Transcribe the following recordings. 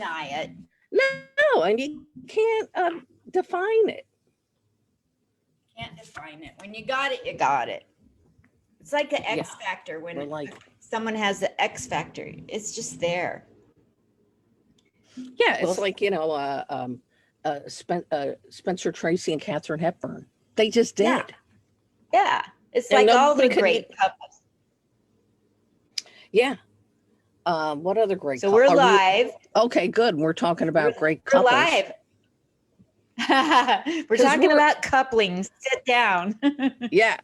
deny it. No, and you can't define it. Can't define it. When you got it, you got it. It's like the X Yeah. factor when We're like, someone has the X factor. It's just there. yeah, it's Well, like, Spencer Tracy and Katharine Hepburn. They just did. Yeah. Yeah. It's And like all nobody the could great couples. Yeah. What other great So we're live. Okay, good. We're talking about great We're couples. live. We're talking about coupling. Sit down. Yeah.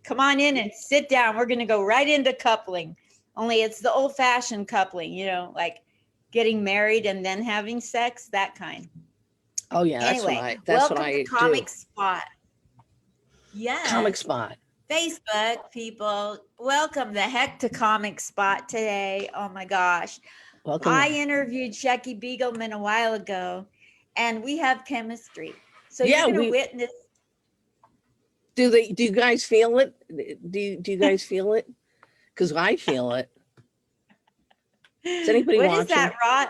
Come on in and sit down. We're going to go right into coupling. Only it's the old-fashioned coupling, like getting married and then having sex, that kind. Oh yeah, Anyway, that's welcome what I to Comic do. Spot. Yes. Comic Spot. Facebook people, welcome the heck to Comic Spot today. Oh my gosh. Welcome. I interviewed Shecky Beagleman a while ago, and we have chemistry. So Yeah, you're going to witness. Do you guys feel it? Do you guys feel it? Because I feel it. Is anybody watching? What is that rod?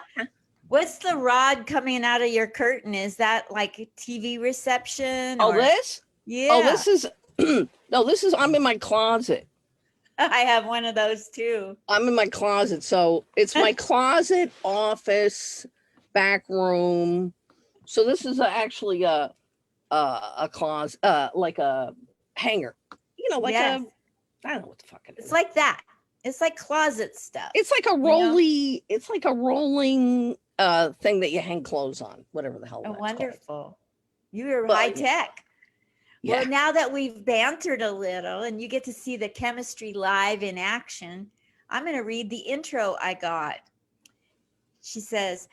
What's the rod coming out of your curtain? Is that like a TV reception? Oh, this? Yeah. Oh, this is, no, this is, I'm in my closet. I have one of those too. I'm in my closet. So it's my closet, office, back room. So this is actually a closet, like a hanger, like Yes. I don't know what the fuck it is. It's like that. It's like closet stuff. It's like a it's like a rolling thing that you hang clothes on, whatever the hell that's wonderful. called. You're high tech. Yeah. Well, now that we've bantered a little and you get to see the chemistry live in action, I'm going to read the intro I got. She says,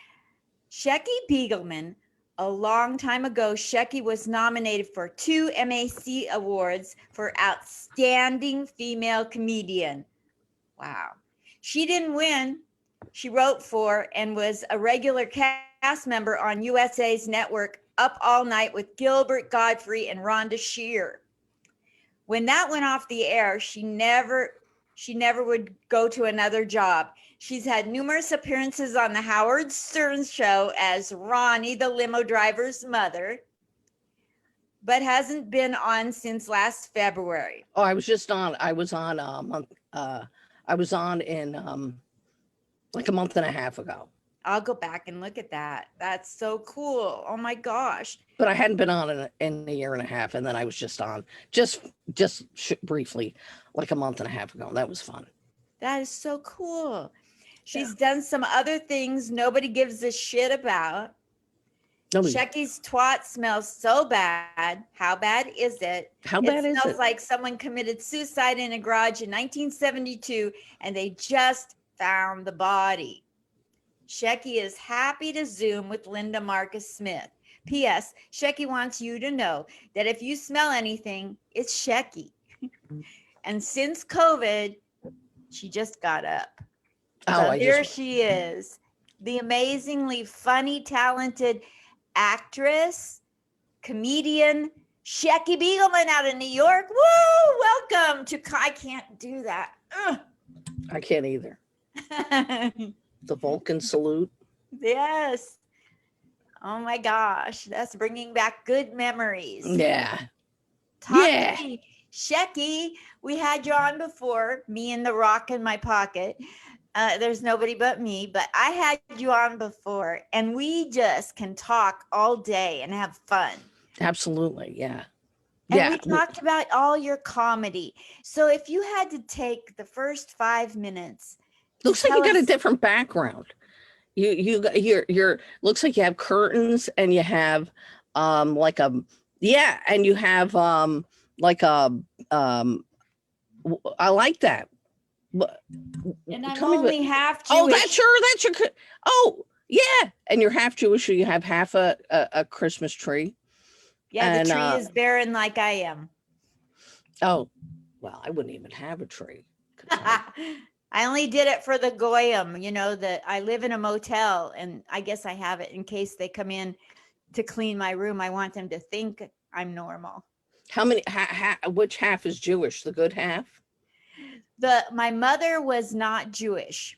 Shecky Beagleman, a long time ago, Shecky was nominated for 2 MAC awards for Outstanding Female Comedian. Wow. She didn't win. She wrote for and was a regular cast member on USA's network Up All Night with Gilbert Gottfried and Rhonda Shear. When that went off the air, she never would go to another job. She's had numerous appearances on the Howard Stern show as Ronnie, the limo driver's mother, but hasn't been on since last February. Oh, I was on in like a month and a half ago. I'll go back and look at that. That's so cool. Oh my gosh. But I hadn't been on in a year and a half. And then I was just on briefly, like a month and a half ago. That was fun. That is so cool. She's done some other things nobody gives a shit about. Shecky's twat smells so bad. How bad is it? How bad is it? It smells like someone committed suicide in a garage in 1972 and they just found the body. Shecky is happy to Zoom with Linda Marcus Smith. P.S. Shecky wants you to know that if you smell anything, it's Shecky. And since COVID, she just got up. So here she is, the amazingly funny, talented actress, comedian, Shecky Beagleman out of New York. Woo! Welcome to, I can't do that. Ugh. I can't either. The Vulcan salute. Yes. Oh my gosh. That's bringing back good memories. Yeah. Shecky, we had you on before, me and the rock in my pocket. There's nobody but me, but I had you on before and we just can talk all day and have fun. Absolutely. Yeah. And we talked about all your comedy. So if you had to take the first 5 minutes. Looks like you got a different background. You're looks like you have curtains and you have and you have like a I like that. And I'm only half Jewish. Oh, that's your oh yeah, and you're half Jewish, so you have half a Christmas tree. Yeah, and the tree is barren like I am. Oh, well, I wouldn't even have a tree. I only did it for the goyim, that I live in a motel and I guess I have it in case they come in to clean my room. I want them to think I'm normal. How many, which half is Jewish? The good half? My mother was not Jewish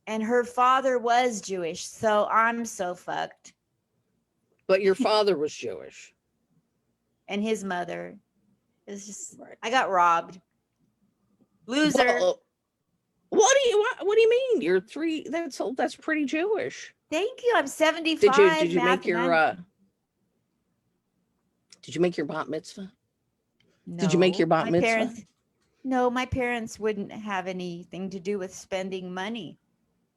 And her father was Jewish, so I'm so fucked. But your father was Jewish. And his mother. It's just, Right. I got robbed. Loser. Well, what do you mean? You're three. That's pretty Jewish. Thank you. I'm Did 75. you make your did you make your bat mitzvah? Did you make your bat my mitzvah? parents. No, my parents wouldn't have anything to do with spending money.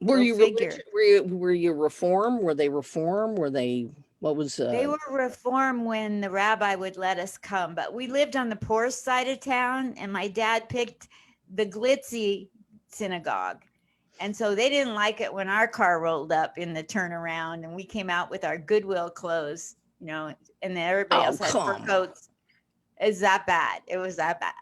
Were Go you figure. were you reform? Were they reform? Were they what was They were reform when the rabbi would let us come, but we lived on the poor side of town, and my dad picked the glitzy synagogue. And so they didn't like it when our car rolled up in the turnaround and we came out with our Goodwill clothes, you know, and then everybody else had fur coats. It's that bad. It was that bad.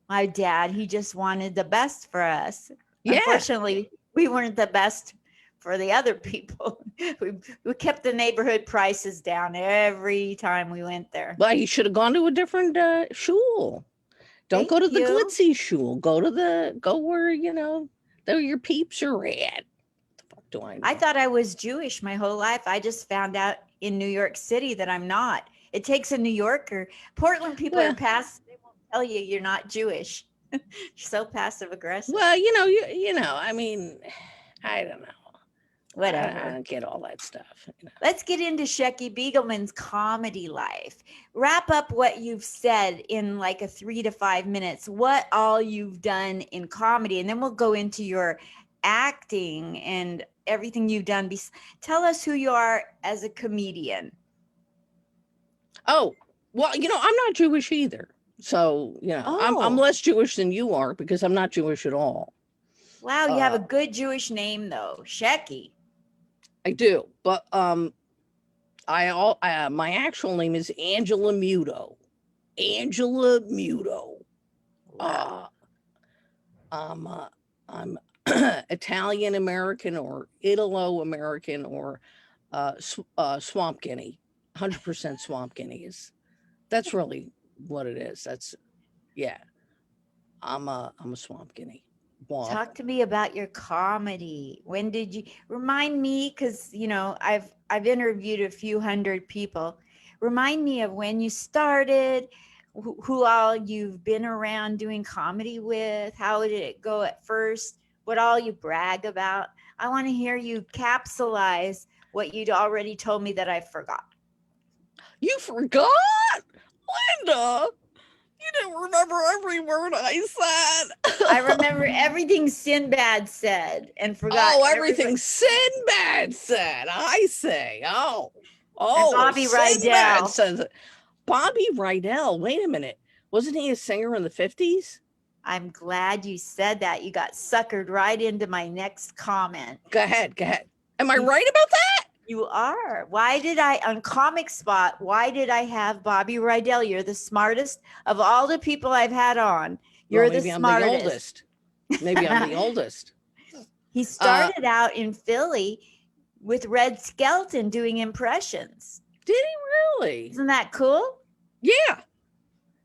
My dad, he just wanted the best for us. Yeah. Unfortunately, we weren't the best for the other people. We kept the neighborhood prices down every time we went there. Well, you should have gone to a different shul. Don't go to the glitzy shul. Go where, there your peeps are at. What the fuck do I know? I thought I was Jewish my whole life. I just found out in New York City that I'm not. It takes a New Yorker. Portland people are passive. They won't tell you you're not Jewish. You're so passive aggressive. Well, I mean, I don't know. Whatever. I don't get all that stuff. Let's get into Shecky Beagleman's comedy life. Wrap up what you've said in like a 3 to 5 minutes, what all you've done in comedy, and then we'll go into your acting and everything you've done. Tell us who you are as a comedian. Oh, well, I'm not Jewish either. So, I'm less Jewish than you are because I'm not Jewish at all. Wow, you have a good Jewish name though, Shecky. I do, but my actual name is Angela Muto. Angela Muto. Wow. I'm Italian American or Italo American or Swamp Guinea. 100% Swamp Guinea that's really what it is. I'm a Swamp Guinea. Wow. Talk to me about your comedy. When did you remind me? Because I've interviewed a few hundred people. Remind me of when you started, who all you've been around doing comedy with. How did it go at first? What all you brag about? I want to hear you capsulize what you'd already told me that I forgot. You forgot, Linda? You didn't remember every word I said. I remember everything Sinbad said and forgot. Oh, everything Sinbad said. I say. Oh, and Bobby Sinbad Rydell says it. Bobby Rydell. Wait a minute. Wasn't he a singer in the 50s? I'm glad you said that. You got suckered right into my next comment. Go ahead. Am I right about that? You are. On Comic Spot, why did I have Bobby Rydell? You're the smartest of all the people I've had on. You're the smartest. Maybe I'm the oldest. He started out in Philly with Red Skelton doing impressions. Did he really? Isn't that cool? Yeah.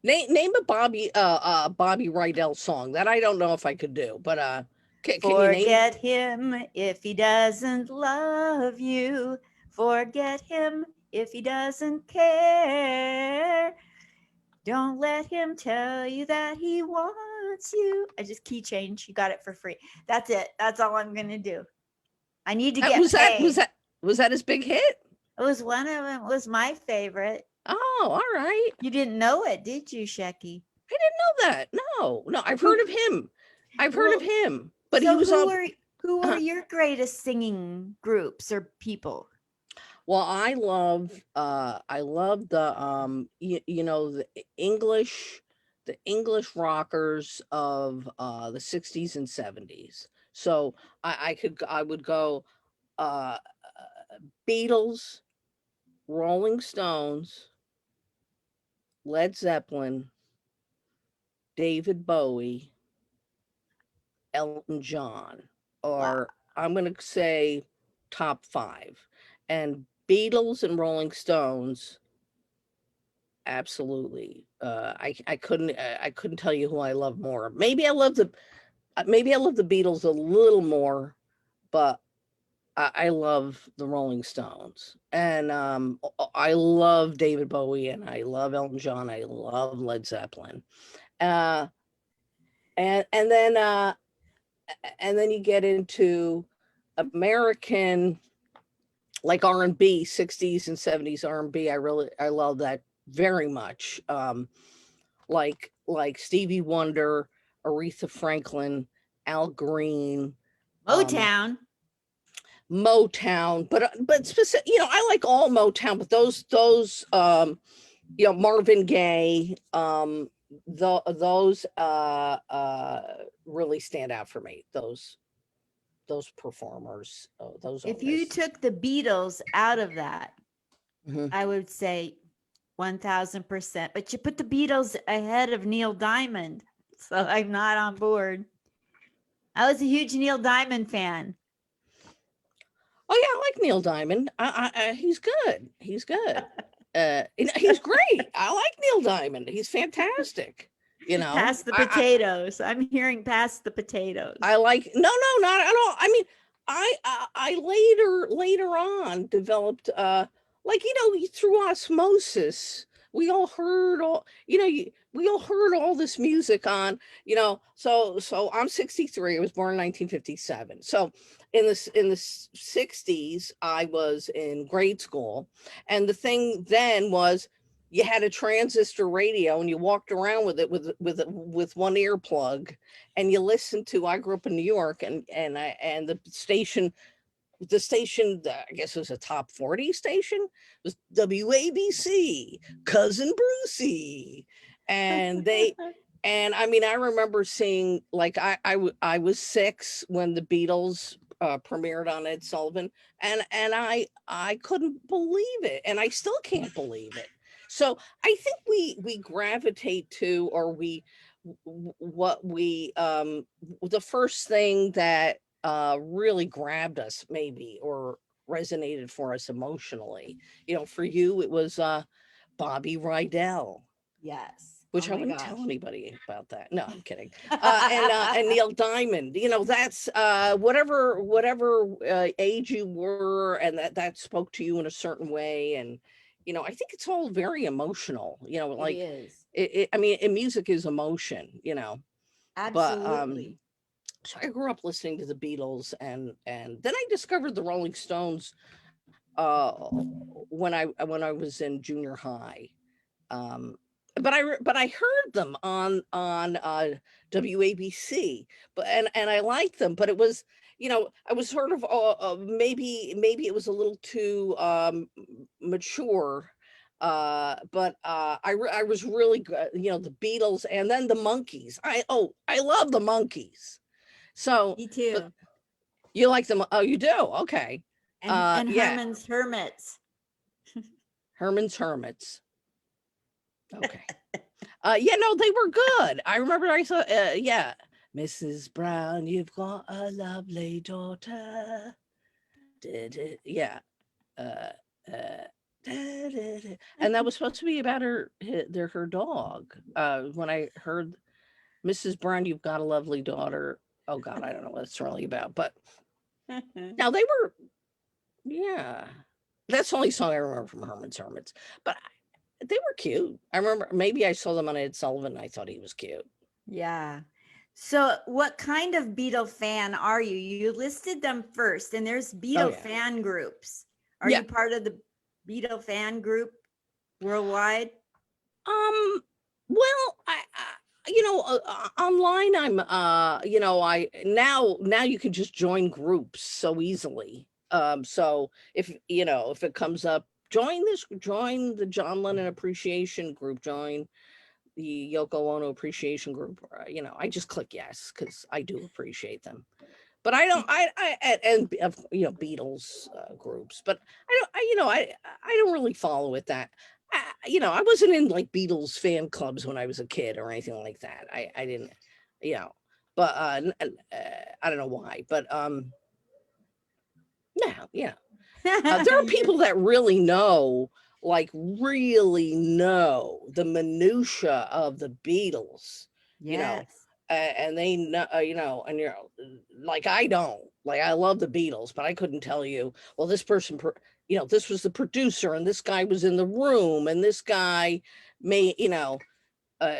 Name a Bobby Rydell song. That I don't know if I could do, but can Forget him if he doesn't love you. Forget him if he doesn't care. Don't let him tell you that he wants you. I just key change. You got it for free. That's it. That's all I'm going to do. I need to get paid. Was that his big hit? It was one of them. It was my favorite. Oh, all right. You didn't know it, did you, Shecky? I didn't know that. No, I've heard of him. But so he was who are your greatest singing groups or people? Well, I love the the English rockers of the 60s and 70s. So I would go Beatles, Rolling Stones, Led Zeppelin, David Bowie, Elton John, or I'm going to say top 5. And Beatles and Rolling Stones, absolutely. I couldn't tell you who I love more. Maybe I love maybe I love the Beatles a little more, but I love the Rolling Stones, and I love David Bowie, and I love Elton John. I love Led Zeppelin, uh, and then you get into American, like R&B, 60s and 70s R&B. I love that very much. Like Stevie Wonder, Aretha Franklin, Al Green, um, Motown. Motown, but specific, I like all Motown, but Marvin Gaye, those really stand out for me. Those performers, those If you artists. took the Beatles out of that, Mhm. I would say 1000%. But you put the Beatles ahead of Neil Diamond. So I'm not on board. I was a huge Neil Diamond fan. Oh yeah, I like Neil Diamond. He's good. He's good. He's great. I like Neil Diamond. He's fantastic. Pass the potatoes. I'm hearing pass the potatoes. I like not at all. I mean, I later on developed like through osmosis. We all heard we all heard all this music on, so I'm 63. I was born in 1957. So in the 60s, I was in grade school, and the thing then was you had a transistor radio and you walked around with it with one earplug, and you listened to. I grew up in New York, and the station, I guess it was a top 40 station, was WABC, Cousin Brucey, and they. And I mean, I remember seeing, like, I was 6 when the Beatles premiered on Ed Sullivan, and I couldn't believe it, and I still can't believe it. So I think we gravitate to, or what we the first thing that really grabbed us, maybe, or resonated for us emotionally. For you, it was Bobby Rydell. Yes. Which Oh I my wouldn't gosh. tell anybody about that. No, I'm kidding. And Neil Diamond. That's whatever age you were, and that spoke to you in a certain way. And I think it's all very emotional. Like It is. I mean, and music is emotion. But Absolutely. so I grew up listening to the Beatles, and then I discovered the Rolling Stones when I was in junior high. Um, but I heard them on WABC, and I liked them, but it was, I was sort of maybe it was a little too mature. But I was really good, the Beatles, and then the Monkees. I love the Monkees. So, Me but too. you like them? Oh, you do? Okay. And Yeah, Herman's Hermits. Herman's Hermits. Okay. Yeah, no, they were good. I remember I saw, yeah, Mrs. Brown, you've got a lovely daughter. Yeah. Uh, and that was supposed to be about her dog. When I heard Mrs. Brown, you've got a lovely daughter. Oh God, I don't know what it's really about, but now they were, yeah. That's the only song I remember from Herman's Hermits, but they were cute. I remember maybe I saw them on Ed Sullivan, and I thought he was cute. Yeah. So, what kind of Beatle fan are you? You listed them first, and there's Beatle Yeah. fan groups. Are Yeah. you part of the Beatle fan group worldwide? Well, online, I'm, I now you can just join groups so easily. So if it comes up, join the John Lennon appreciation group, join the Yoko Ono appreciation group. I just click yes, because I do appreciate them. But I don't, and Beatles groups, but I don't really follow it that. I wasn't in like Beatles fan clubs when I was a kid or anything like that. I didn't, but I don't know why, but no, there are people that really know, really know the minutia of the Beatles. Yes. and they know, and you're like, I don't, like, I love the Beatles, but I couldn't tell you, well, this person, this was the producer, and this guy was in the room, and this guy may, uh,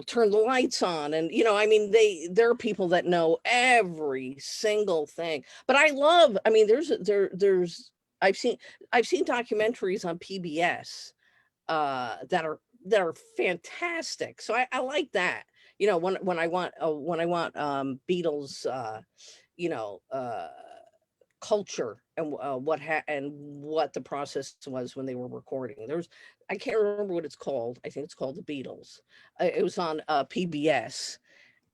turn the lights on, and I mean, there are people that know every single thing. But I mean, there's I've seen documentaries on PBS that are fantastic. So I like that. When I want Beatles you know uh culture, and what the process was when they were recording. I can't remember what it's called. I think it's called The Beatles. It was on PBS,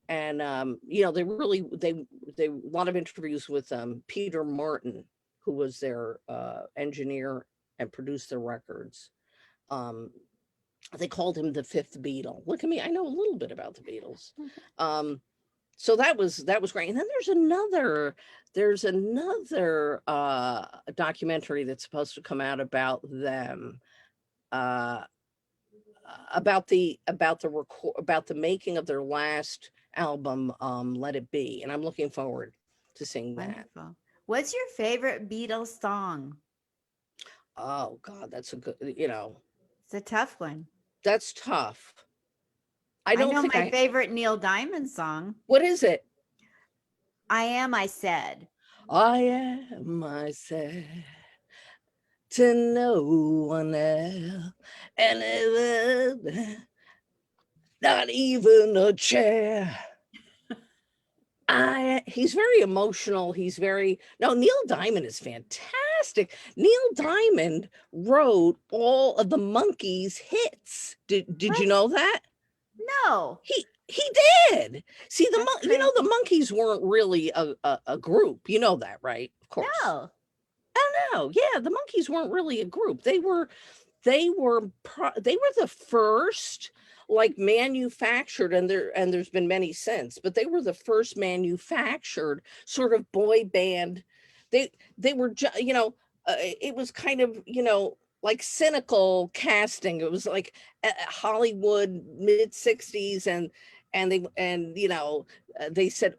and they really they a lot of interviews with Peter Martin, who was their engineer and produced their records. Um, they called him the fifth Beatle. Look at me, I know a little bit about the Beatles. So that was great. And then there's another documentary that's supposed to come out about them, uh about the making of their last album, Let It Be, and I'm looking forward to seeing that. Wonderful. What's your favorite Beatles song? Oh God, that's a good, It's a tough one. that's tough. I I don't know think my favorite Neil Diamond song. What is it? I Am, I Said. I am, I said, to no one else, and not even a chair. He's very emotional. Neil Diamond is fantastic. Neil Diamond wrote all of the Monkees hits. Did you know that? No. He did. See, the Monkees weren't really a group. You know that, right? Of course. No. Oh no. Yeah, the Monkees weren't really a group. They were the first, like, manufactured, and there's been many since, but they were the first manufactured sort of boy band. They were it was kind of, like, cynical casting. It was like Hollywood mid 60s, they said,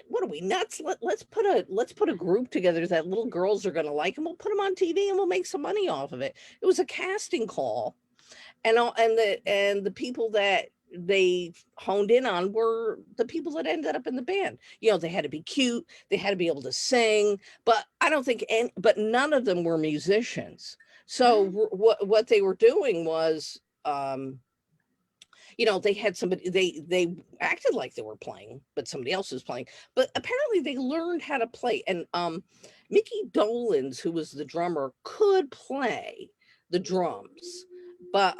what are we, nuts? Let's put a group together that little girls are going to like, and we'll put them on TV and we'll make some money off of it. It was a casting call, and the people that they honed in on were the people that ended up in the band. They had to be cute, they had to be able to sing, but none of them were musicians. So what they were doing was, they had somebody, they acted like they were playing, but somebody else was playing. But apparently they learned how to play. And Mickey Dolenz, who was the drummer, could play the drums. But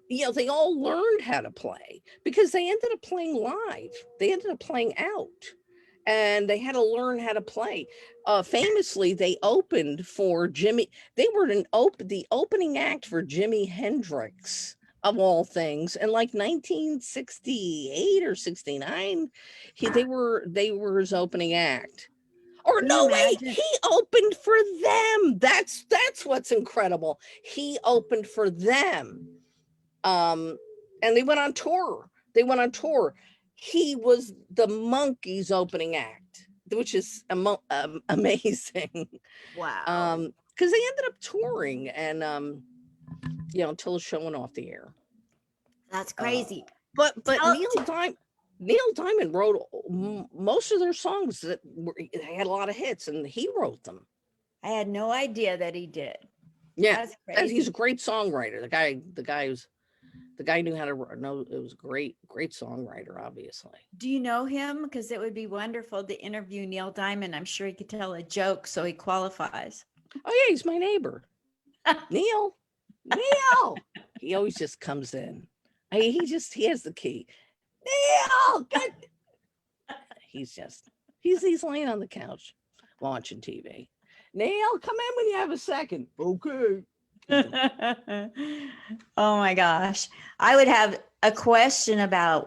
they all learned how to play because they ended up playing live. They ended up playing out. And they had to learn how to play. Famously, they opened for Jimmy. They were the opening act for Jimi Hendrix, of all things, in like 1968 or 69. They were his opening act. Or no, wait, he opened for them. That's what's incredible. He opened for them. And they went on tour. He was the Monkees opening act, which is amazing. Wow. Because they ended up touring, and until the show went off the air. That's crazy. But Neil Diamond wrote most of their songs they had a lot of hits, and he wrote them. I had no idea that he did. Yeah, that's crazy. He's a great songwriter. The guy knew how to know. It was a great songwriter, obviously. Do you know him? Because it would be wonderful to interview Neil Diamond. I'm sure he could tell a joke, so he qualifies. Oh yeah, he's my neighbor. Neil. He always just comes in. He has the key. Neil, he's laying on the couch watching TV. Neil, come in when you have a second. Okay. Oh my gosh. I would have a question about,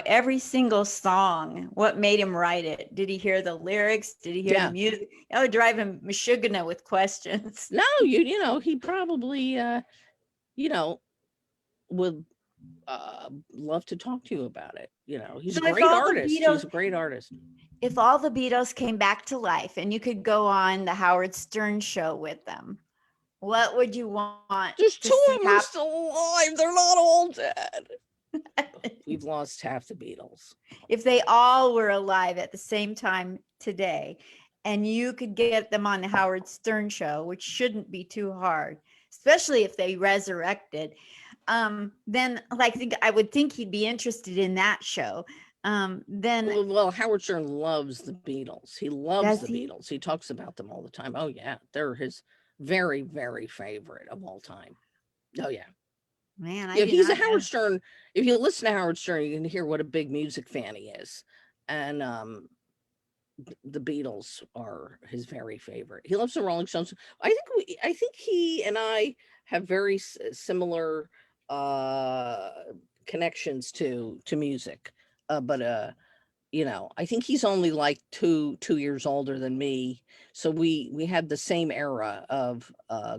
every single song. What made him write it? Did he hear the lyrics? Did he hear the music? I would drive him mashugana with questions. No, he probably, would love to talk to you about it. You know, he's a So if great all the artist. He's Beatles, a great artist. if all the Beatles came back to life and you could go on the Howard Stern show with them, what would you want There's to two see of them are happen? still alive. They're not all dead. We've lost half the Beatles. If they all were alive at the same time today, and you could get them on the Howard Stern show, which shouldn't be too hard, especially if they resurrected, then like I would think he'd be interested in that show. Then Well, Howard Stern loves the Beatles. He loves does the he? Beatles. He talks about them all the time. Oh yeah, they're his very, very favorite of all time. Oh yeah. Man, I Yeah, do he's a not know. Howard Stern. If you listen to Howard Stern, you can hear what a big music fan he is. And the Beatles are his very favorite. He loves the Rolling Stones. I think he and I have very similar uh connections to music. But you know, I think he's only like 2 years older than me. So we had the same era of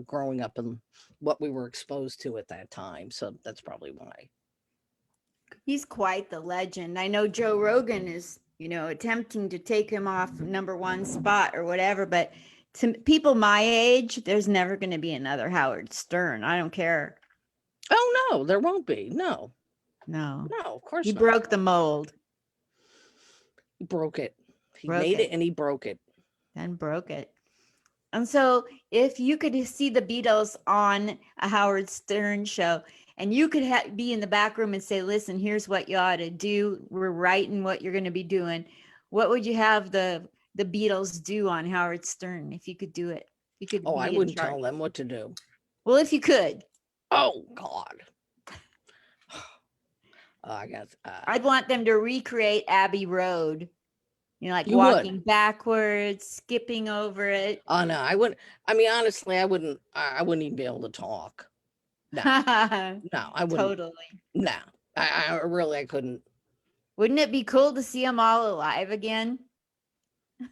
growing up and what we were exposed to at that time. So that's probably why. He's quite the legend. I know Joe Rogan is, attempting to take him off number one spot or whatever, but to people my age, there's never going to be another Howard Stern. I don't care. Oh no, there won't be. No. No, No, of he course not. broke the mold. He broke it. He Broke made it, it and he broke it. then broke it. And so, if you could see the Beatles on a Howard Stern show, and you could be in the back room and say, "Listen, here's what you ought to do. We're writing what you're going to be doing." What would you have the Beatles do on Howard Stern if you could do it? You could Oh, I be in wouldn't tell charge. them what to do. Well, if you could, Oh God. I got I'd want them to recreate Abbey Road. Like you would. walking backwards, skipping over it. Oh no, I wouldn't. I mean, honestly, I wouldn't even be able to talk. No, no, I wouldn't. Totally. No, I really I couldn't. Wouldn't it be cool to see them all alive again?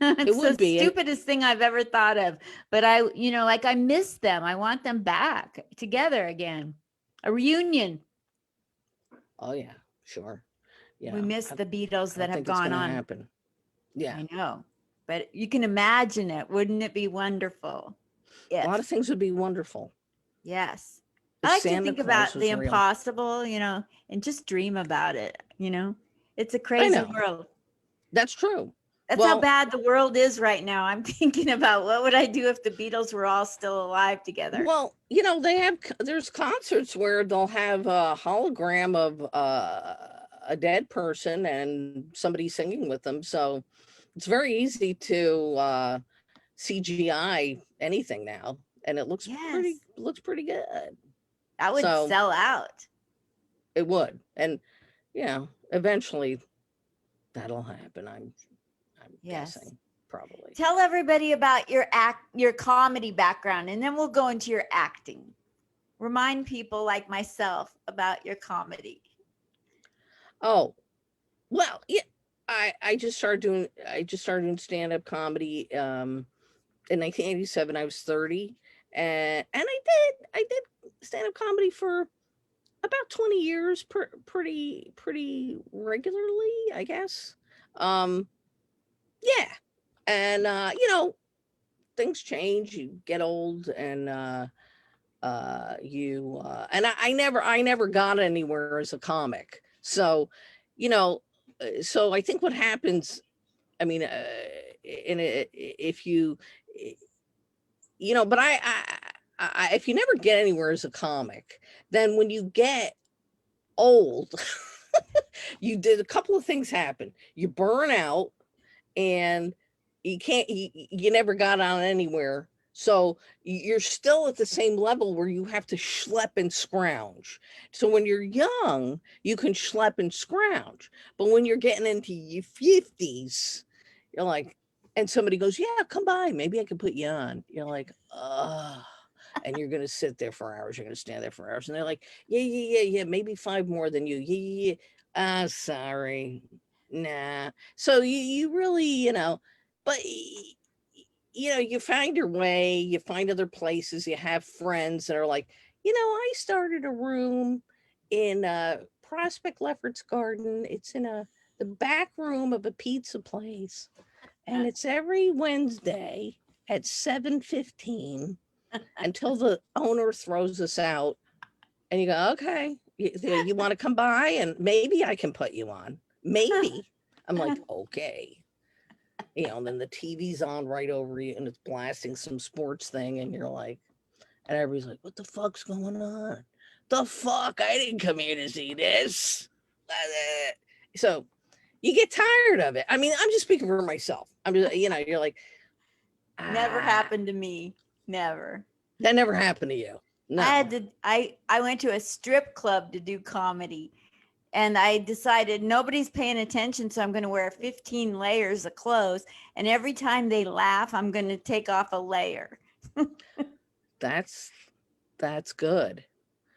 It It's the would be. And stupidest thing I've ever thought of. But like I miss them. I want them back together again. A reunion. oh yeah, sure. Yeah, We miss the Beatles I that don't have think it's gone gonna on. happen. Yeah, I know. But you can imagine it. Wouldn't it be wonderful? a lot If, of things would be wonderful yes. if I like to Santa think Claus about the was real. impossible, and just dream about it. It's a I crazy know world. that's true. That's how Well, bad the world is right now. I'm thinking about what would I do if the Beatles were all still alive together. Well, there's concerts where they'll have a hologram of a dead person and somebody singing with them. So it's very easy to CGI anything now, and it Yes, looks pretty good. that would So sell out. it would, and eventually that'll happen. I'm Yes. guessing probably. Tell everybody about your comedy background, and then we'll go into your acting. Remind people like myself about your comedy. Oh, well, yeah. I just started doing stand-up comedy in 1987. I was 30, and I did stand-up comedy for about 20 years, pretty regularly, I guess. Um yeah. And things change, you get old, and you and I never got anywhere as a comic. So, you know, so I think what happens, I mean, if you, but if you never get anywhere as a comic, then when you get old, you did a couple of things happen. You burn out, and you never got on anywhere. So you're still at the same level where you have to schlep and scrounge. So when you're young, you can schlep and scrounge. But when you're getting into your 50s, you're like, and somebody goes, "Yeah, come by. Maybe I can put you on." You're like, "Ugh." And you're going to sit there for hours. You're going to stand there for hours. And they're like, "Yeah, yeah, yeah, yeah. Maybe 5 more than you. Yeah, yeah, yeah. Ah, sorry. Nah." So you really, but you find your way, you find other places, you have friends that are like, I started a room in Prospect Lefferts Garden. It's in the back room of a pizza place, and it's every Wednesday at 7:15 until the owner throws us out. And you go, okay, you want to come by, and maybe I can put you on. Maybe. I'm like, okay. And then the TV's on right over you, and it's blasting some sports thing, and you're like, and everybody's like, what the fuck's going on? The fuck? I didn't come here to see this. So you get tired of it. I mean, I'm just speaking for myself. I'm just, you're like, Never happened to me. Never. That never happened to you. No. I went to a strip club to do comedy, and I decided nobody's paying attention, so I'm going to wear 15 layers of clothes, and every time they laugh, I'm going to take off a layer. That's good.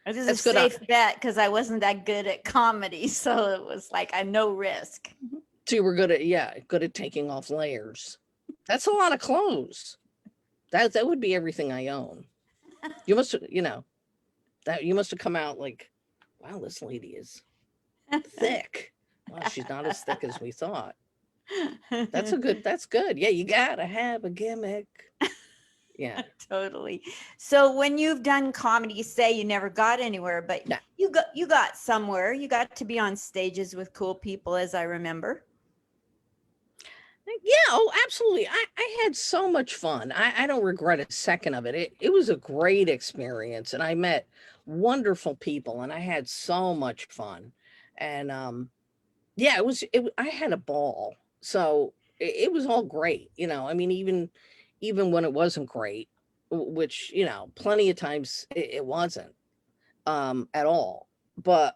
It was a safe bet because I wasn't that good at comedy, so it was like no risk. So you were good at taking off layers. That's a lot of clothes. That would be everything I own. You must have come out like, wow, this lady is thick. Well, she's not as thick as we thought. That's good. Yeah, you gotta have a gimmick. Yeah. Totally. So when you've done comedy, you say you never got anywhere, but no. you got somewhere. You got to be on stages with cool people, as I remember. Yeah, oh, absolutely. I had so much fun. I don't regret a second of it. It was a great experience, and I met wonderful people, and I had so much fun. And yeah, I had a ball. So it was all great. I mean, even when it wasn't great, which, plenty of times it wasn't at all. But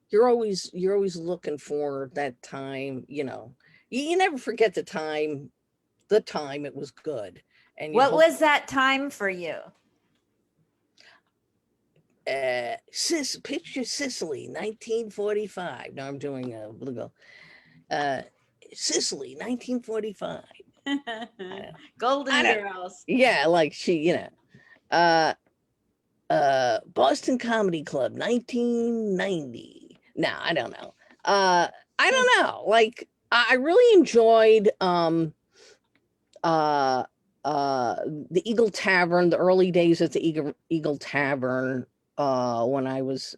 you're always looking for that time, you never forget the time it was good. And what was that time for you? Picture Sicily, 1945. Now I'm doing Sicily, 1945. Golden Girls. Yeah, like she, Boston Comedy Club, 1990. No, I don't know. I don't know. Like, I really enjoyed the Eagle Tavern, the early days at the Eagle Tavern, when I was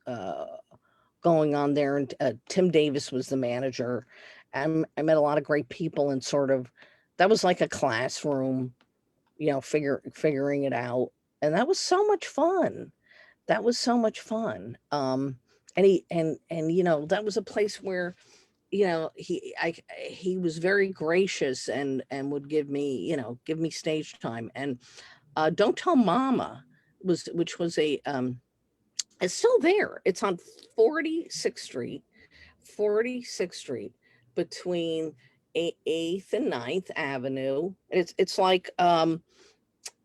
going on there, and Tim Davis was the manager. And I met a lot of great people, and sort of that was like a classroom, figuring it out. And that was so much fun. And that was a place where, he was very gracious and would give me stage time. And Don't Tell Mama which was it's still there. It's on 46th Street between 8th and 9th Avenue. It's like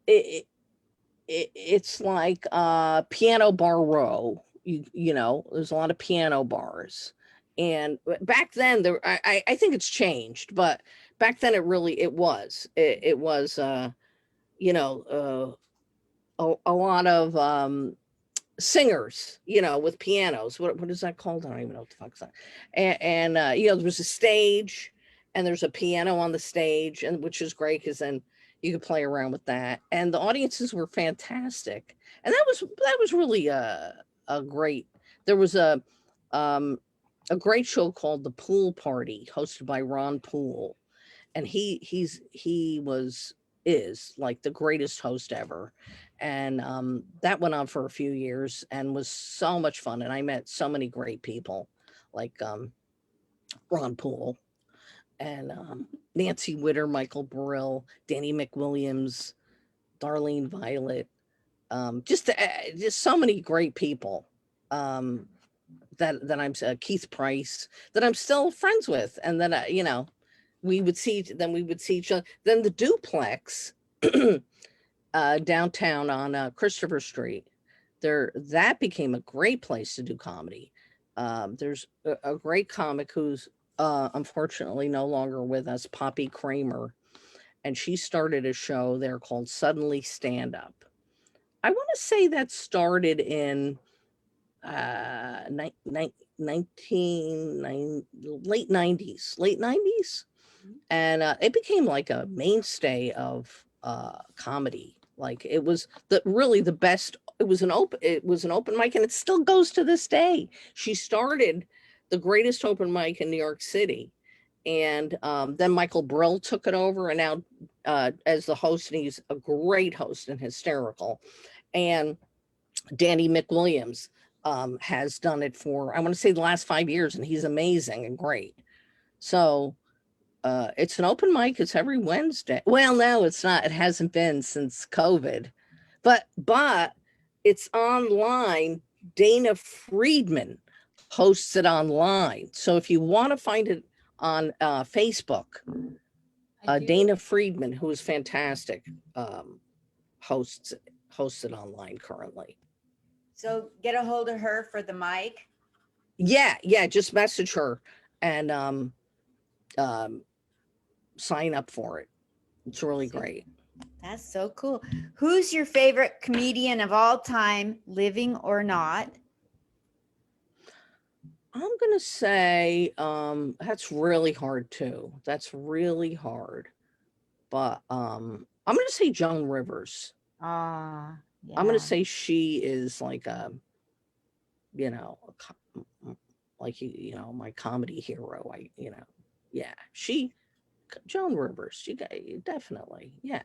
it's like Piano Bar Row. There's a lot of piano bars. And back then I think it's changed, but back then it was a lot of singers, with pianos. What is that called? I don't even know what the fuck's that. And there was a stage, and there's a piano on the stage, and which is great because then you could play around with that. And the audiences were fantastic. And that was really a great. There was a great show called The Pool Party, hosted by Ron Poole, and he is like the greatest host ever. And that went on for a few years and was so much fun. And I met so many great people like Ron Poole and Nancy Witter, Michael Burrell, Danny McWilliams, Darlene Violet, just so many great people that I'm Keith Price, that I'm still friends with. And then we would see each other. Then the Duplex downtown on Christopher Street, that became a great place to do comedy. There's a great comic who's unfortunately no longer with us, Poppy Kramer, and she started a show there called Suddenly Stand Up. I want to say that started in ni- ni- 19 late 90s, and it became like a mainstay of comedy. Like it was the best. It was an open mic, and it still goes to this day. She started the greatest open mic in New York City, and then Michael Brill took it over, and now as the host, and he's a great host and hysterical. And Danny McWilliams has done it for, I want to say, the last 5 years, and he's amazing and great. So it's an open mic. It's every Wednesday. Well, no, it's not. It hasn't been since COVID, but it's online. Dana Friedman hosts it online. So if you want to find it on Facebook, Dana Friedman, who is fantastic, hosts it online currently. So get a hold of her for the mic. Yeah, just message her and sign up for it. It's really great. That's so cool. Who's your favorite comedian of all time, living or not? I'm gonna say that's really hard too. That's really hard. But I'm gonna say Joan Rivers. Ah, yeah. I'm gonna say she is like you know, like my comedy hero. Yeah, Joan Rivers. Definitely, yeah.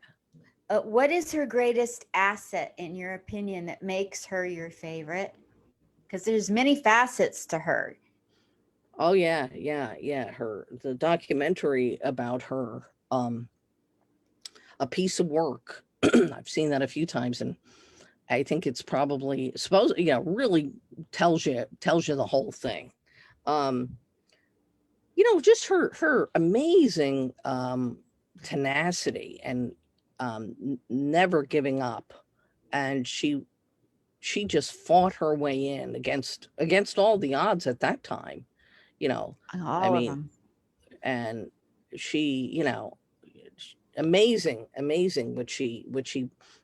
What is her greatest asset, in your opinion, that makes her your favorite? Because there's many facets to her. Oh yeah. The documentary about her, A Piece of Work. I've seen that a few times, and I think it's probably really tells you the whole thing. Just her amazing tenacity and never giving up, and she just fought her way in against all the odds at that time. All I of mean, them. and she, amazing what she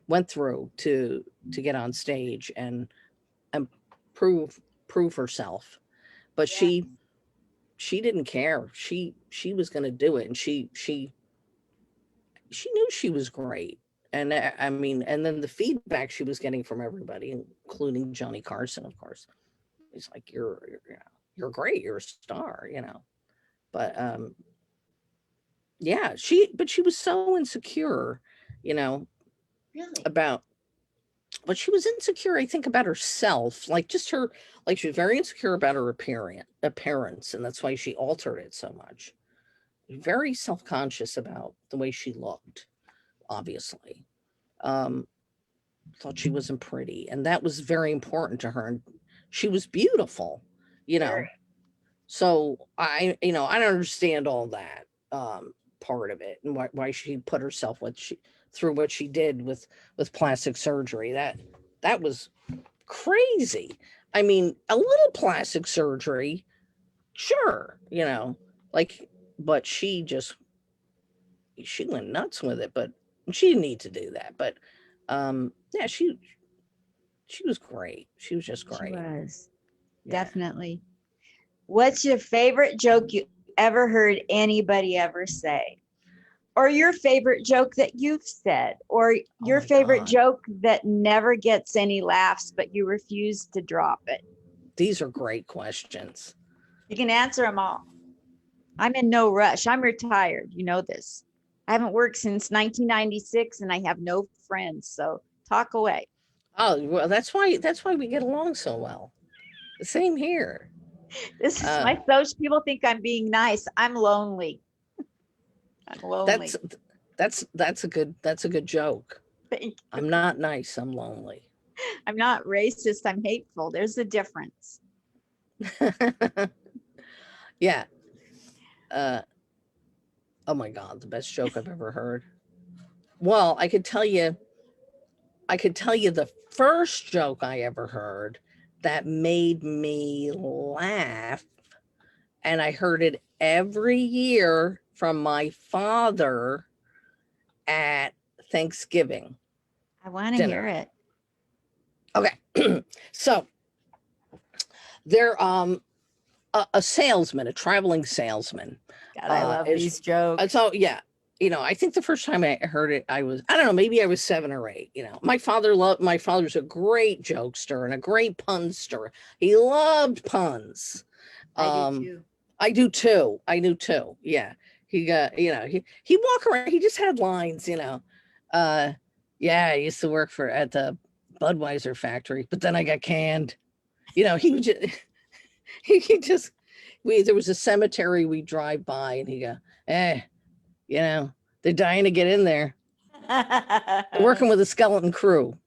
went through to get on stage and prove herself. But Yeah. she didn't care. She was going to do it, and she knew she was great. And I mean, and then the feedback she was getting from everybody, including Johnny Carson, of course. He's like, you're great. You're a star, But yeah, she was so insecure, Really? but she was insecure, I think, about herself, like she was very insecure about her appearance, and that's why she altered it so much. Very self-conscious about the way she looked, obviously. Um, Thought she wasn't pretty, and that was very important to her. And she was beautiful, you know. So I don't understand all that part of it, and why she put herself through what she did with plastic surgery. That was crazy. I mean, a little plastic surgery, sure, like, but she went nuts with it. But she didn't need to do that. But yeah, she was great. She was just She great. was. Yeah. Definitely. What's your favorite joke you ever heard anybody ever say? Or your favorite joke that you've said? Or your my favorite God. joke that never gets any laughs, but you refuse to drop it? These are great questions. You can answer them all. I'm in no rush. I'm retired. You know this. I haven't worked since 1996 and I have no friends. So talk away. Oh, well, that's why we get along so well. Same here. This is my social. People think I'm being nice. I'm lonely. I'm lonely. That's a good joke. Thank you. I'm not nice. I'm lonely. I'm not racist. I'm hateful. There's a difference. Yeah. Oh my God, the best joke I've ever heard. Well, I could tell you the first joke I ever heard that made me laugh, and I heard it every year from my father at Thanksgiving I want to hear dinner. it. Okay. So They're a salesman, a traveling salesman. God, I love these jokes. So yeah, I think the first time I heard it, I don't know, maybe I was 7 or 8. My father's a great jokester and a great punster. He loved puns. I do too. I do too. Yeah. He got, he walk around, he just had lines, yeah, I used to work at the Budweiser factory, but then I got canned. He would just, he just, there was a cemetery we drive by and he go, they're dying to get in there. They're working with a skeleton crew.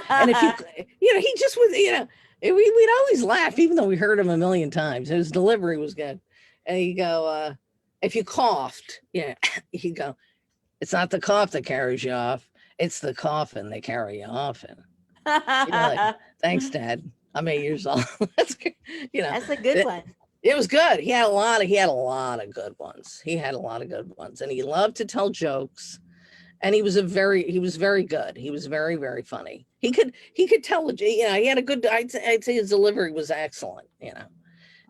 And if he just was, we'd always laugh, even though we heard him a million times. His delivery was good. And he'd go, if you coughed, he'd go, it's not the cough that carries you off. It's the coffin they carry you off in. Like, thanks, Dad. I'm 8 years old. That's good. That's a good one. It was good. He had a lot of good ones. And he loved to tell jokes. And he was very good. He was very, very funny. He could tell, he had a good, I'd say his delivery was excellent,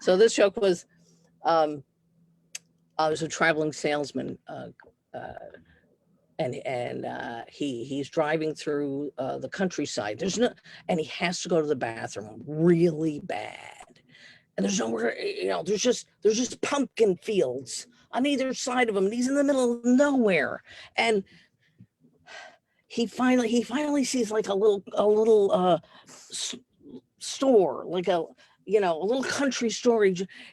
So this joke was, I was a traveling salesman, and he's driving through the countryside. And he has to go to the bathroom really bad. And there's nowhere, there's just pumpkin fields on either side of him. And he's in the middle of nowhere. And he finally sees like a little store, like a little country store.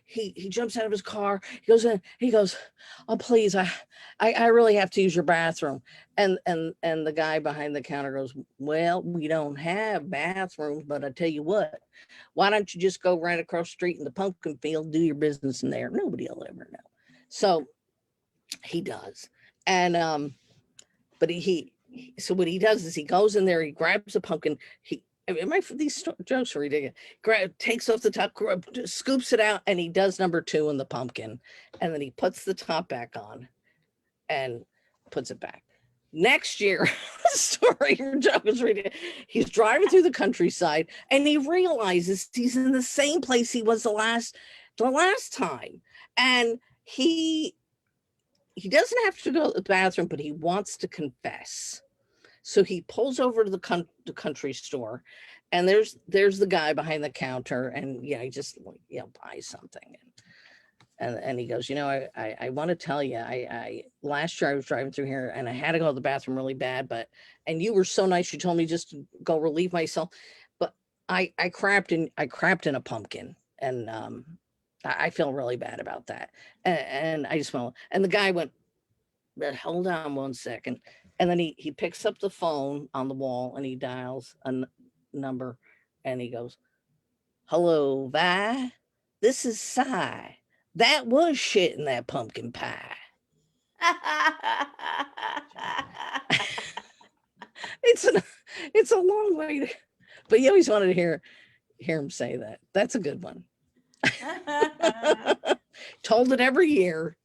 He jumps out of his car. He goes in. He goes, "Oh, please, I really have to use your bathroom." And the guy behind the counter goes, "Well, we don't have bathrooms, but I tell you what, why don't you just go right across the street in the pumpkin field, do your business in there? Nobody will ever know." So he does, and but so what he does is he goes in there, he grabs a pumpkin. These jokes are ridiculous. Takes off the top, scoops it out, and he does number 2 in the pumpkin, and then he puts the top back on, and puts it back. Next year, story your joke is ridiculous. He's driving through the countryside, and he realizes he's in the same place he was the last time, and he doesn't have to go to the bathroom, but he wants to confess. So he pulls over to the country store, and there's the guy behind the counter, and he just buys something, and he goes, I want to tell you, I last year I was driving through here and I had to go to the bathroom really bad, and you were so nice, you told me just to go relieve myself, but I crapped in a pumpkin, and I feel really bad about that, and I just went, and the guy went, but hold on 1 second. And then he picks up the phone on the wall and he dials a number, and he goes, "Hello, Vi. This is Cy. That was shit in that pumpkin pie." It's a long way to, but you always wanted to hear him say that. That's a good one. Told it every year.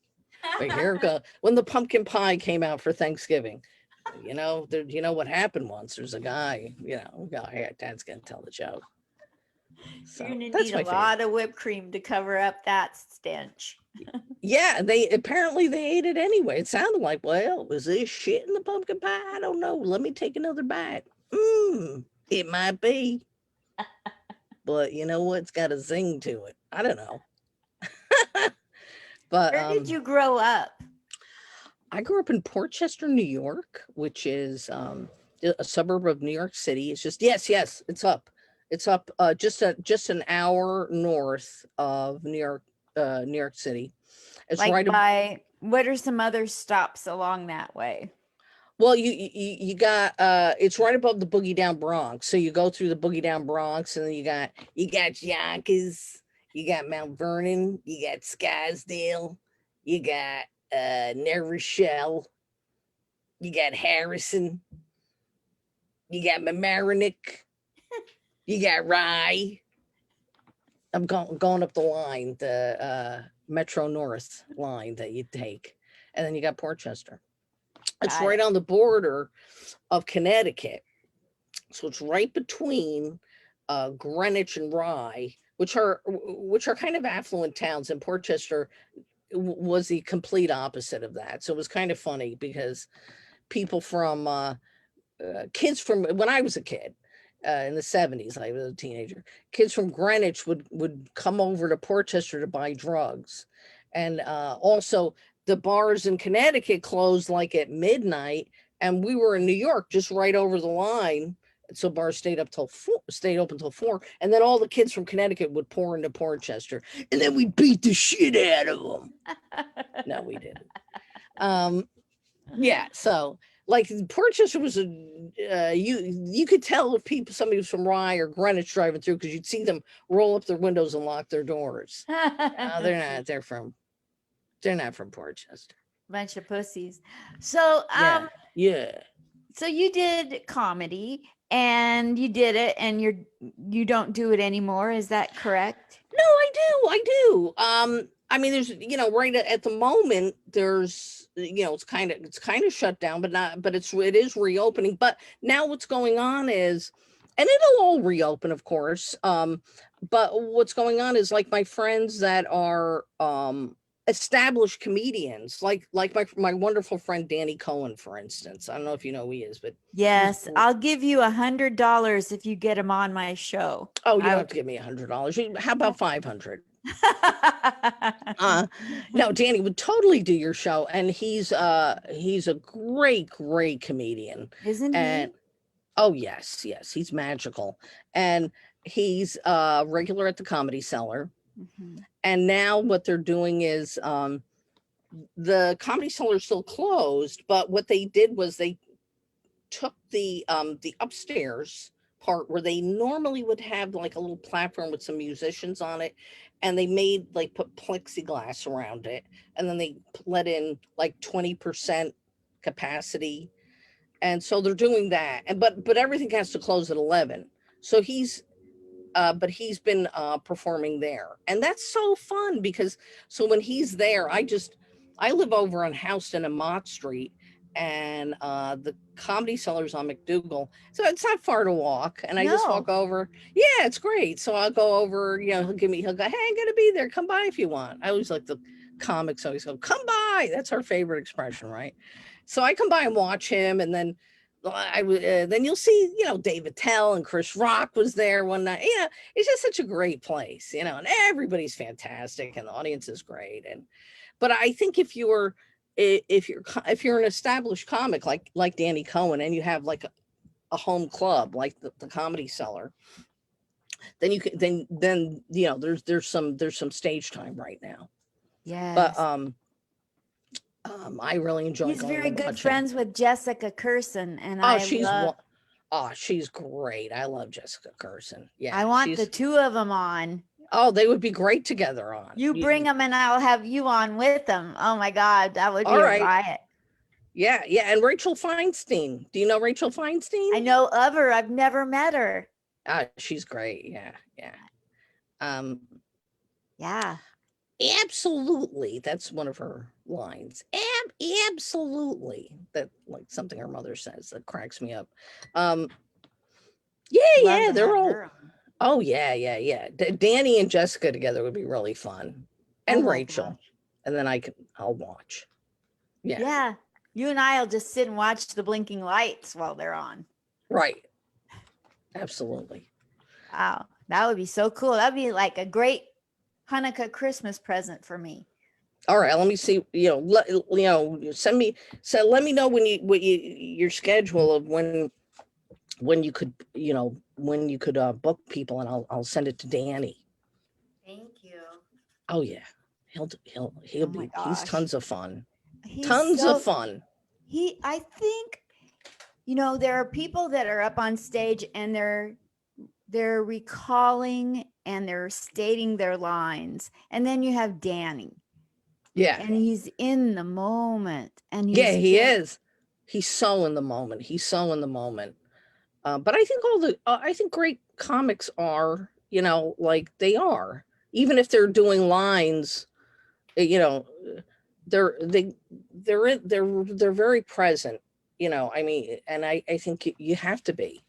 But here it goes. When the pumpkin pie came out for Thanksgiving, what happened once. There's a guy, Dad's gonna tell the joke. So, you're gonna need a lot of whipped cream to cover up that stench. Yeah, they ate it anyway. It sounded like, well, was this shit in the pumpkin pie? I don't know. Let me take another bite. It might be. But you know what? It's got a zing to it. I don't know. But where did you grow up? I grew up in Portchester, New York, which is a suburb of New York City. It's just yes, it's up. It's up just an hour north of New York City. It's like by what are some other stops along that way? Well, you got it's right above the Boogie Down Bronx. So you go through the Boogie Down Bronx, and then you got Yonkers, you got Mount Vernon, you got Scarsdale, you got New Rochelle, you got Harrison, you got Mamaroneck, you got Rye. I'm going up the line, the Metro North line that you take, and then you got Portchester. It's right on the border of Connecticut, so it's right between Greenwich and Rye, which are kind of affluent towns, and Portchester was the complete opposite of that. So it was kind of funny because people from kids from when I was a kid in the 70s, I was a teenager, kids from Greenwich would come over to Portchester to buy drugs. And also the bars in Connecticut closed like at midnight, and we were in New York just right over the line. So bars stayed open till 4, and then all the kids from Connecticut would pour into Portchester, and then we beat the shit out of them. No, we didn't. Yeah, so like Portchester was you could tell if somebody was from Rye or Greenwich driving through, because you'd see them roll up their windows and lock their doors. They're not from Portchester. Bunch of pussies. So yeah. So you did comedy and you did it, and you don't do it anymore. Is that correct? No, I do. I mean, there's, right at the moment, there's, it's kind of shut down, but it is reopening. But now what's going on is, and it'll all reopen, of course. But what's going on is, like, my friends that are established comedians, like my wonderful friend Danny Cohen, for instance. I don't know if you know who he is, but yes, I'll give you $100 if you get him on my show. Oh, you don't have to give me $100. How about 500? No, Danny would totally do your show, and he's a great comedian, isn't and he? Oh yes, he's magical, and he's regular at the Comedy Cellar. Mm-hmm. And now what they're doing is the Comedy Cellar is still closed, but what they did was they took the upstairs part where they normally would have like a little platform with some musicians on it, and they put plexiglass around it, and then they let in like 20% capacity, and so they're doing that, and but everything has to close at 11. So he's been performing there, and that's so fun because so when he's there, I live over on Houston and Mott Street, and the Comedy Cellar's on McDougal, so it's not far to walk, and I just walk over. Yeah, it's great. So I'll go over, he'll go, hey, I'm gonna be there, come by if you want. I always like the comics always go, come by. That's our favorite expression, right? So I come by and watch him, and then then you'll see, David Tell and Chris Rock was there one night. It's just such a great place, and everybody's fantastic, and the audience is great. But I think if you're an established comic like Danny Cohen, and you have like a home club like the Comedy Cellar, then you can then there's some stage time right now. Yeah. But I really enjoy. He's very good friends with Jessica Curson, and she's great. I love Jessica Curson. Yeah, I want the two of them on. Oh, they would be great together on. You bring them, and I'll have you on with them. Oh my God, that would be a riot. Yeah, and Rachel Feinstein. Do you know Rachel Feinstein? I know of her. I've never met her. She's great. Yeah. Yeah. Absolutely. That's one of her lines. Absolutely. That, like, something her mother says that cracks me up. Yeah, they're all. Oh yeah. Danny and Jessica together would be really fun, and Rachel, and then I'll watch. Yeah. You and I'll just sit and watch the blinking lights while they're on. Right. Absolutely. Wow, that would be so cool. That'd be like a great Hanukkah Christmas present for me. All right, let me see. Send me. So let me know your schedule of when you could book people, and I'll send it to Danny. Thank you. Oh yeah, he'll be. He's tons of fun. I think, there are people that are up on stage and they're recalling and they're stating their lines, and then you have Danny. Yeah, and he's in the moment, and he is. He's so in the moment. But I think I think great comics are, like they are, even if they're doing lines, they're very present, I mean, and I think you have to be,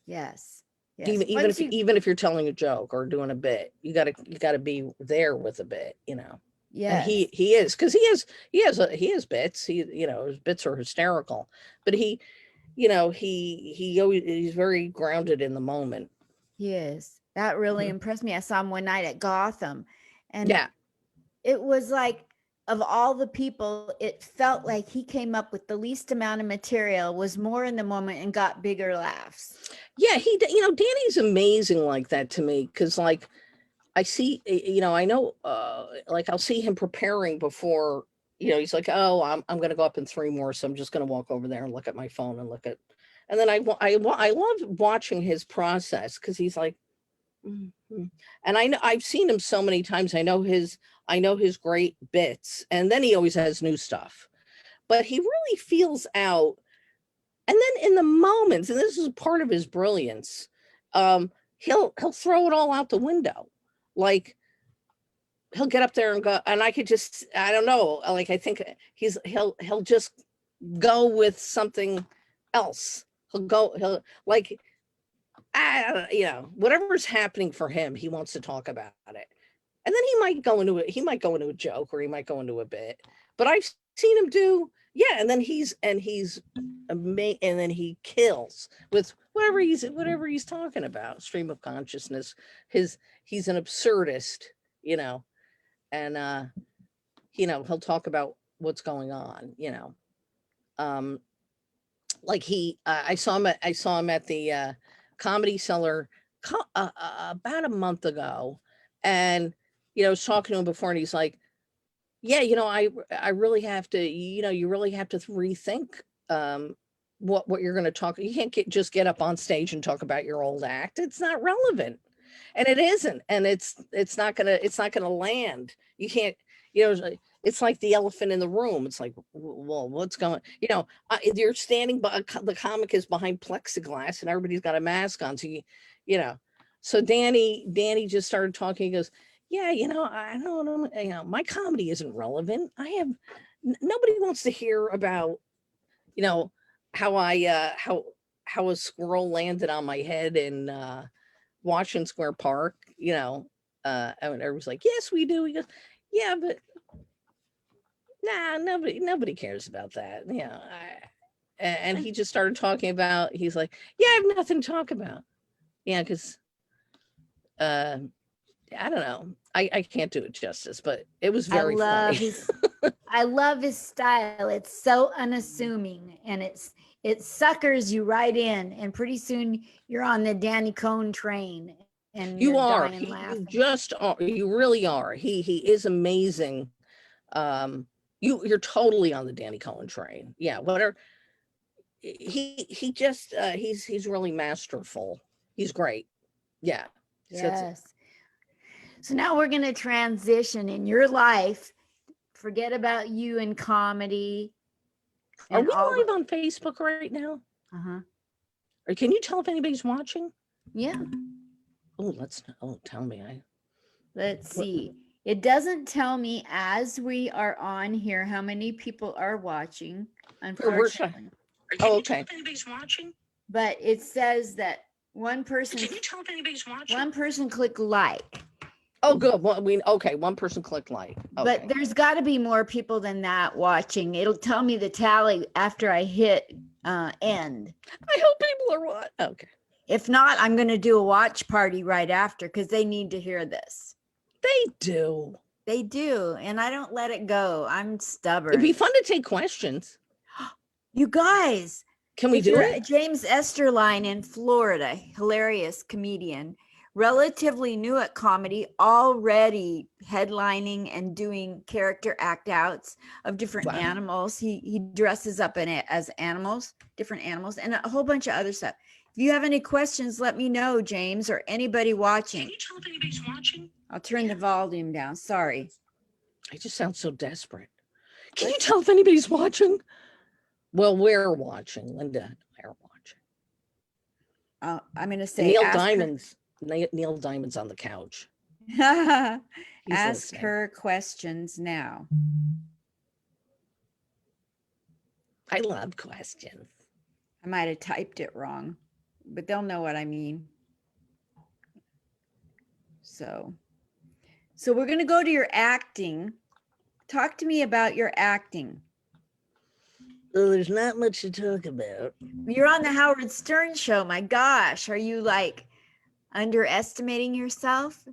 Yes. Yes. Even if you're telling a joke or doing a bit, you gotta be there with a bit, And Yes. he is, because he has bits. His bits are hysterical, but he's very grounded in the moment. He is. That really impressed me. I saw him one night at Gotham, and Yeah. it was like, of all the people, it felt like he came up with the least amount of material, was more in the moment, and got bigger laughs. Yeah, Danny's amazing like that to me, because like I see, I know, like I'll see him preparing before, he's like, oh, I'm going to go up in 3 more, so I'm just going to walk over there and look at my phone and then I love watching his process, because he's like, and I've seen him so many times. I know his great bits, and then he always has new stuff, but he really feels out. And then in the moments, and this is part of his brilliance, he'll throw it all out the window. Like, he'll get up there and go, and I don't know, like, I think he'll just go with something else. He'll like, whatever's happening for him, he wants to talk about it. And then he might go into a joke, or he might go into a bit, but I've seen him do, yeah. And then he's amazing. And then he kills with whatever he's talking about. Stream of consciousness. He's an absurdist, and he'll talk about what's going on, like I saw him at the Comedy Cellar about a month ago, and I was talking to him before, and he's like, yeah, I really have to, you really have to rethink what you're going to talk. You can't just get up on stage and talk about your old act. It's not relevant, and it isn't, and it's not gonna land. You can't, it's like the elephant in the room. It's like, well, what's going, you're standing by, the comic is behind plexiglass, and everybody's got a mask on, so so Danny just started talking. He goes, yeah, I don't know, my comedy isn't relevant. Nobody wants to hear about, how how a squirrel landed on my head in Washington Square Park, and everyone's like, yes, we do. He goes, yeah, but nah, nobody cares about that. And he just started talking about, he's like, yeah, I have nothing to talk about. Yeah, because I don't know. I can't do it justice, but it was very funny. I love his style. It's so unassuming, and it suckers you right in, and pretty soon you're on the Danny Cohen train, and You you're are. dying laughing. You just are. You really are. He is amazing. You're totally on the Danny Cohen train. Yeah, whatever. He just he's really masterful. He's great. Yeah. Yes. So now we're going to transition in your life. Forget about you and comedy. Are we live on Facebook right now? Uh-huh. Or can you tell if anybody's watching? Yeah. Tell me. Let's see. It doesn't tell me as we are on here how many people are watching, unfortunately. Okay. If anybody's watching? But it says that one person. Can you tell if anybody's watching? One person clicked like. Oh, good. Well, one person clicked like. Okay. But there's got to be more people than that watching. It'll tell me the tally after I hit end. I hope people are watching. Okay. If not, I'm going to do a watch party right after, because they need to hear this. They do. They do. And I don't let it go. I'm stubborn. It'd be fun to take questions. You guys. Can we do it? James Esterline in Florida, hilarious comedian, relatively new at comedy, already headlining and doing character act outs of different animals. He dresses up in it as animals, different animals, and a whole bunch of other stuff. If you have any questions, let me know, James, or anybody watching. Can you tell if anybody's watching? I'll turn the volume down. Sorry. I just sound so desperate. Can you tell if anybody's watching? Well, we're watching, Linda. We're watching. I'm going to say Neil Diamond's on the couch. Ask listening. her questions now. I love questions. I might have typed it wrong, but they'll know what I mean. So we're going to go to your acting. Talk to me about your acting. So there's not much to talk about. You're on the Howard Stern show. My gosh, are you like underestimating yourself?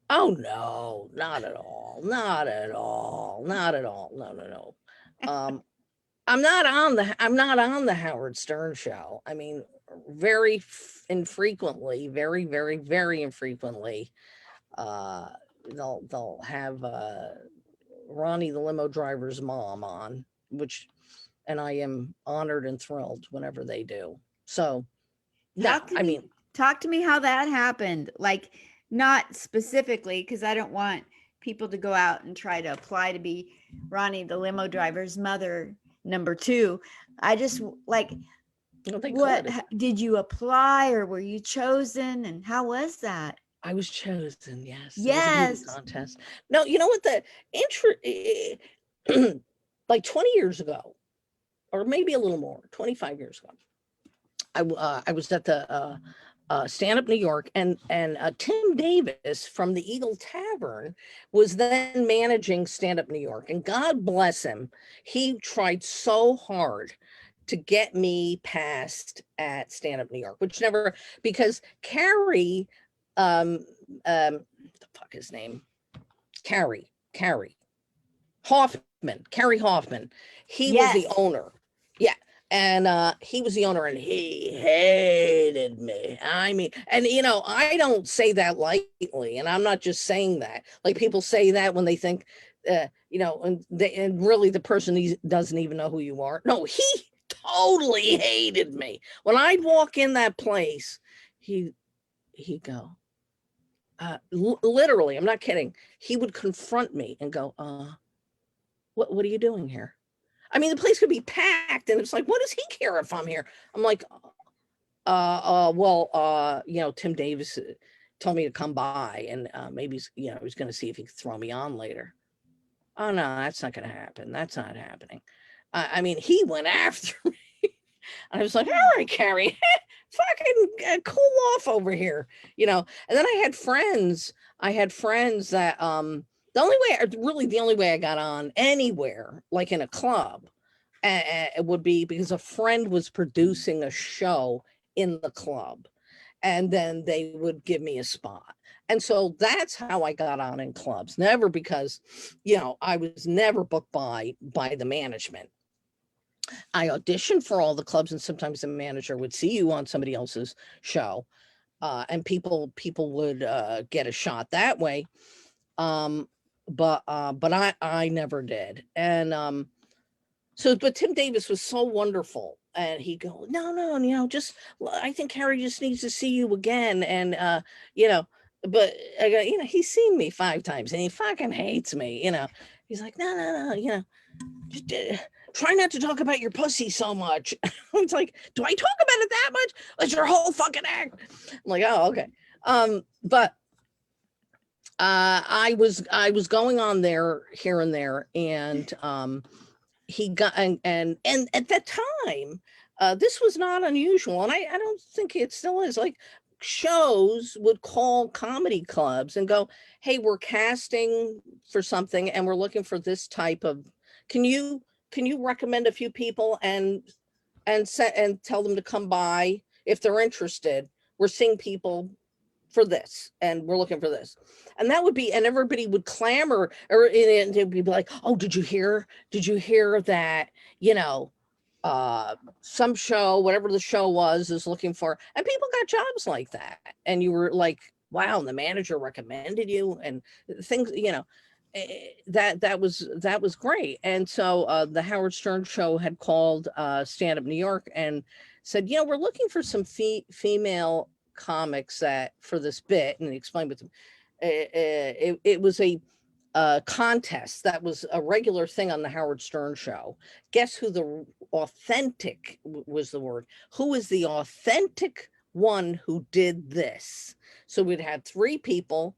Oh no, not at all. Not at all. Not at all. No, no, no. I'm not on the Howard Stern show. I mean, very infrequently, very, very, very infrequently, uh, they'll have Ronnie the limo driver's mom on, and I am honored and thrilled whenever they do. So, no, Talk to me how that happened. Like, not specifically, because I don't want people to go out and try to apply to be Ronnie the limo driver's mother number 2. I just like, what did you apply, or were you chosen, and how was that? I was chosen. Yes. Yes. It was a beauty contest. No, you know what, the like 20 years ago, or maybe a little more, 25 years ago, I was at the Stand Up New York, and Tim Davis from the Eagle Tavern was then managing Stand Up New York, and God bless him, he tried so hard to get me passed at Stand Up New York, which never, because Carrie, the fuck his name, Carrie Hoffman, he was the owner. Yeah. And he was the owner, and he hated me. I mean, and I don't say that lightly, and I'm not just saying that. Like, people say that when they think, and really the person doesn't even know who you are. No, he totally hated me. When I'd walk in that place, he'd go, literally, I'm not kidding. He would confront me and go, what are you doing here? I mean, the place could be packed, and it's like, what does he care if I'm here? I'm like, Tim Davis told me to come by, and maybe he's going to see if he could throw me on later. Oh no, that's not going to happen. That's not happening. I mean, he went after me. I was like, all right, Carrie, fucking cool off over here, And then I had friends that the only way I got on anywhere, like in a club, it would be because a friend was producing a show in the club, and then they would give me a spot. And so that's how I got on in clubs. Never because, I was never booked by the management. I auditioned for all the clubs, and sometimes the manager would see you on somebody else's show, and people would get a shot that way. But I never did. And but Tim Davis was so wonderful, and he go, no, just, I think Harry just needs to see you again, and but I go, he's seen me 5 times, and he fucking hates me, He's like, no, just try not to talk about your pussy so much. It's like, do I talk about it that much? That's your whole fucking act. I'm like, oh, okay. But I was going on there here and there, and he got, and at that time, this was not unusual, and I don't think it still is. Like, shows would call comedy clubs and go, hey, we're casting for something, and we're looking for this type of, can you recommend a few people and tell them to come by if they're interested? We're seeing people for this, and we're looking for this. And that would be, and everybody would clamor, or they'd be like, oh, did you hear that, some show, whatever the show was, is looking for, and people got jobs like that. And you were like, wow, and the manager recommended you, and things, that was great. And so the Howard Stern show had called Stand Up New York and said, we're looking for some female comics that for this bit, and he explained with them. It was a contest that was a regular thing on the Howard Stern show. Guess who the authentic was the word? Who is the authentic one who did this? So we'd had 3 people,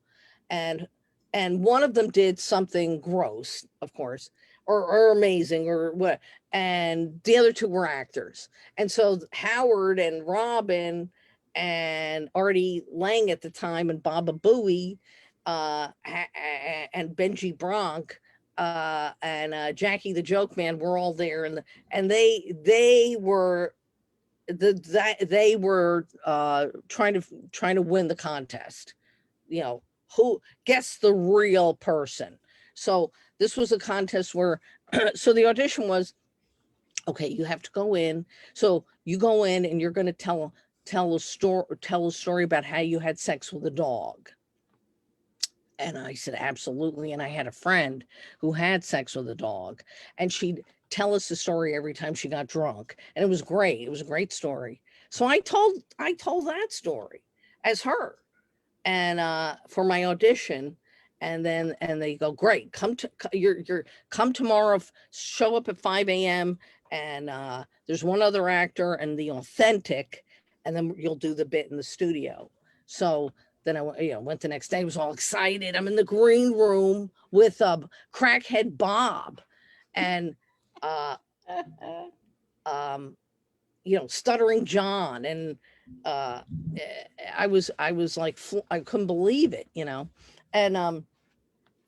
and one of them did something gross, of course, or amazing, or what, and the other 2 were actors. And so Howard and Robin and Artie Lang at the time, and Baba Booey, and Benji Bronk, and Jackie the Joke Man were all there, and they were they were trying to win the contest. You know, who guess the real person. So this was a contest where so the audition was, okay, you have to go in. So you go in and you're going to tell a story about how you had sex with a dog. And I said, absolutely. And I had a friend who had sex with a dog, and she'd tell us the story every time she got drunk. And it was great. It was a great story. So I told that story as her, and for my audition. And they go, great, you're come tomorrow, show up at 5 a.m. and there's one other actor and the authentic, and then you'll do the bit in the studio. So then I went the next day. I was all excited. I'm in the green room with crackhead Bob and stuttering John, and I was like, I couldn't believe it, and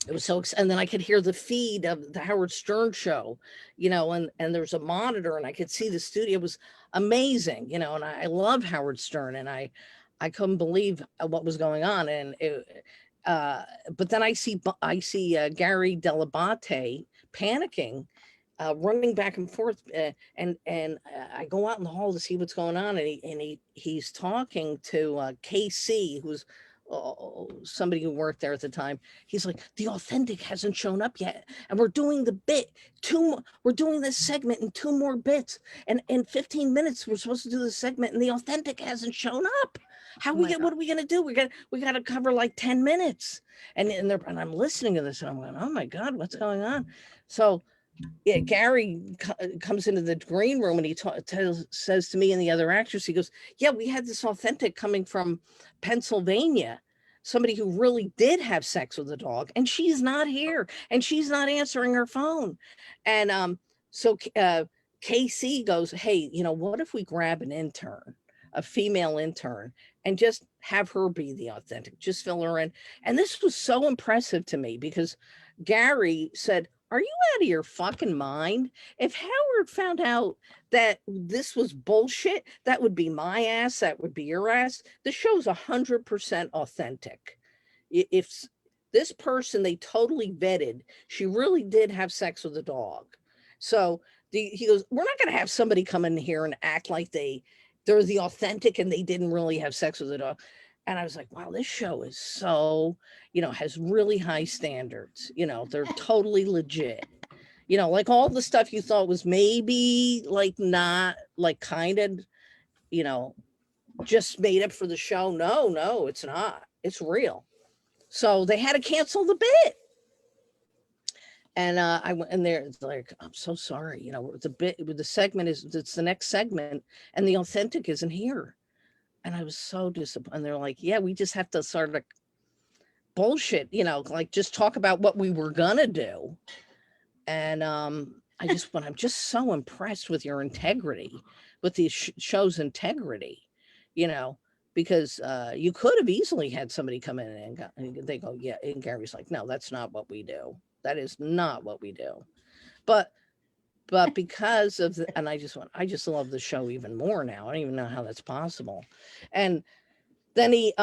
it was so, and then I could hear the feed of the Howard Stern show, and there's a monitor, and I could see the studio. It was amazing, and I love Howard Stern, and I couldn't believe what was going on, and but then I see Gary Delabate panicking, running back and forth, and I go out in the hall to see what's going on, and he's talking to KC, who's somebody who worked there at the time. He's like, the authentic hasn't shown up yet, and we're doing the bit we're doing this segment in 2 more bits, and in 15 minutes we're supposed to do this segment, and the authentic hasn't shown up. What are we gonna do? We got to cover like 10 minutes, and I'm listening to this, and I'm going, oh my God, what's going on? So yeah, Gary comes into the green room, and he says to me and the other actors, he goes, yeah, we had this authentic coming from Pennsylvania, somebody who really did have sex with a dog, and she's not here, and she's not answering her phone. And so KC goes, hey, what if we grab an intern, a female intern, and just have her be the authentic, just fill her in. And this was so impressive to me, because Gary said, are you out of your fucking mind? If Howard found out that this was bullshit, that would be my ass, that would be your ass. The show's 100% authentic. If this person they totally vetted, she really did have sex with a dog. So he goes, we're not going to have somebody come in here and act like they're the authentic and they didn't really have sex with a dog. And I was like, wow, this show is so, has really high standards. They're totally legit. Like all the stuff you thought was maybe like not like kind of, just made up for the show. No, it's not. It's real. So they had to cancel the bit. And I went in there. It's like, I'm so sorry. The bit with the segment it's the next segment, and the authentic isn't here. And I was so disappointed. And they're like, yeah, we just have to sort of bullshit, like just talk about what we were gonna do. And I'm just so impressed with your integrity, with the show's integrity, because you could have easily had somebody come in and they go, yeah. And Gary's like, no, that's not what we do. That is not what we do. But because of and I just love the show even more now. I don't even know how that's possible. And then he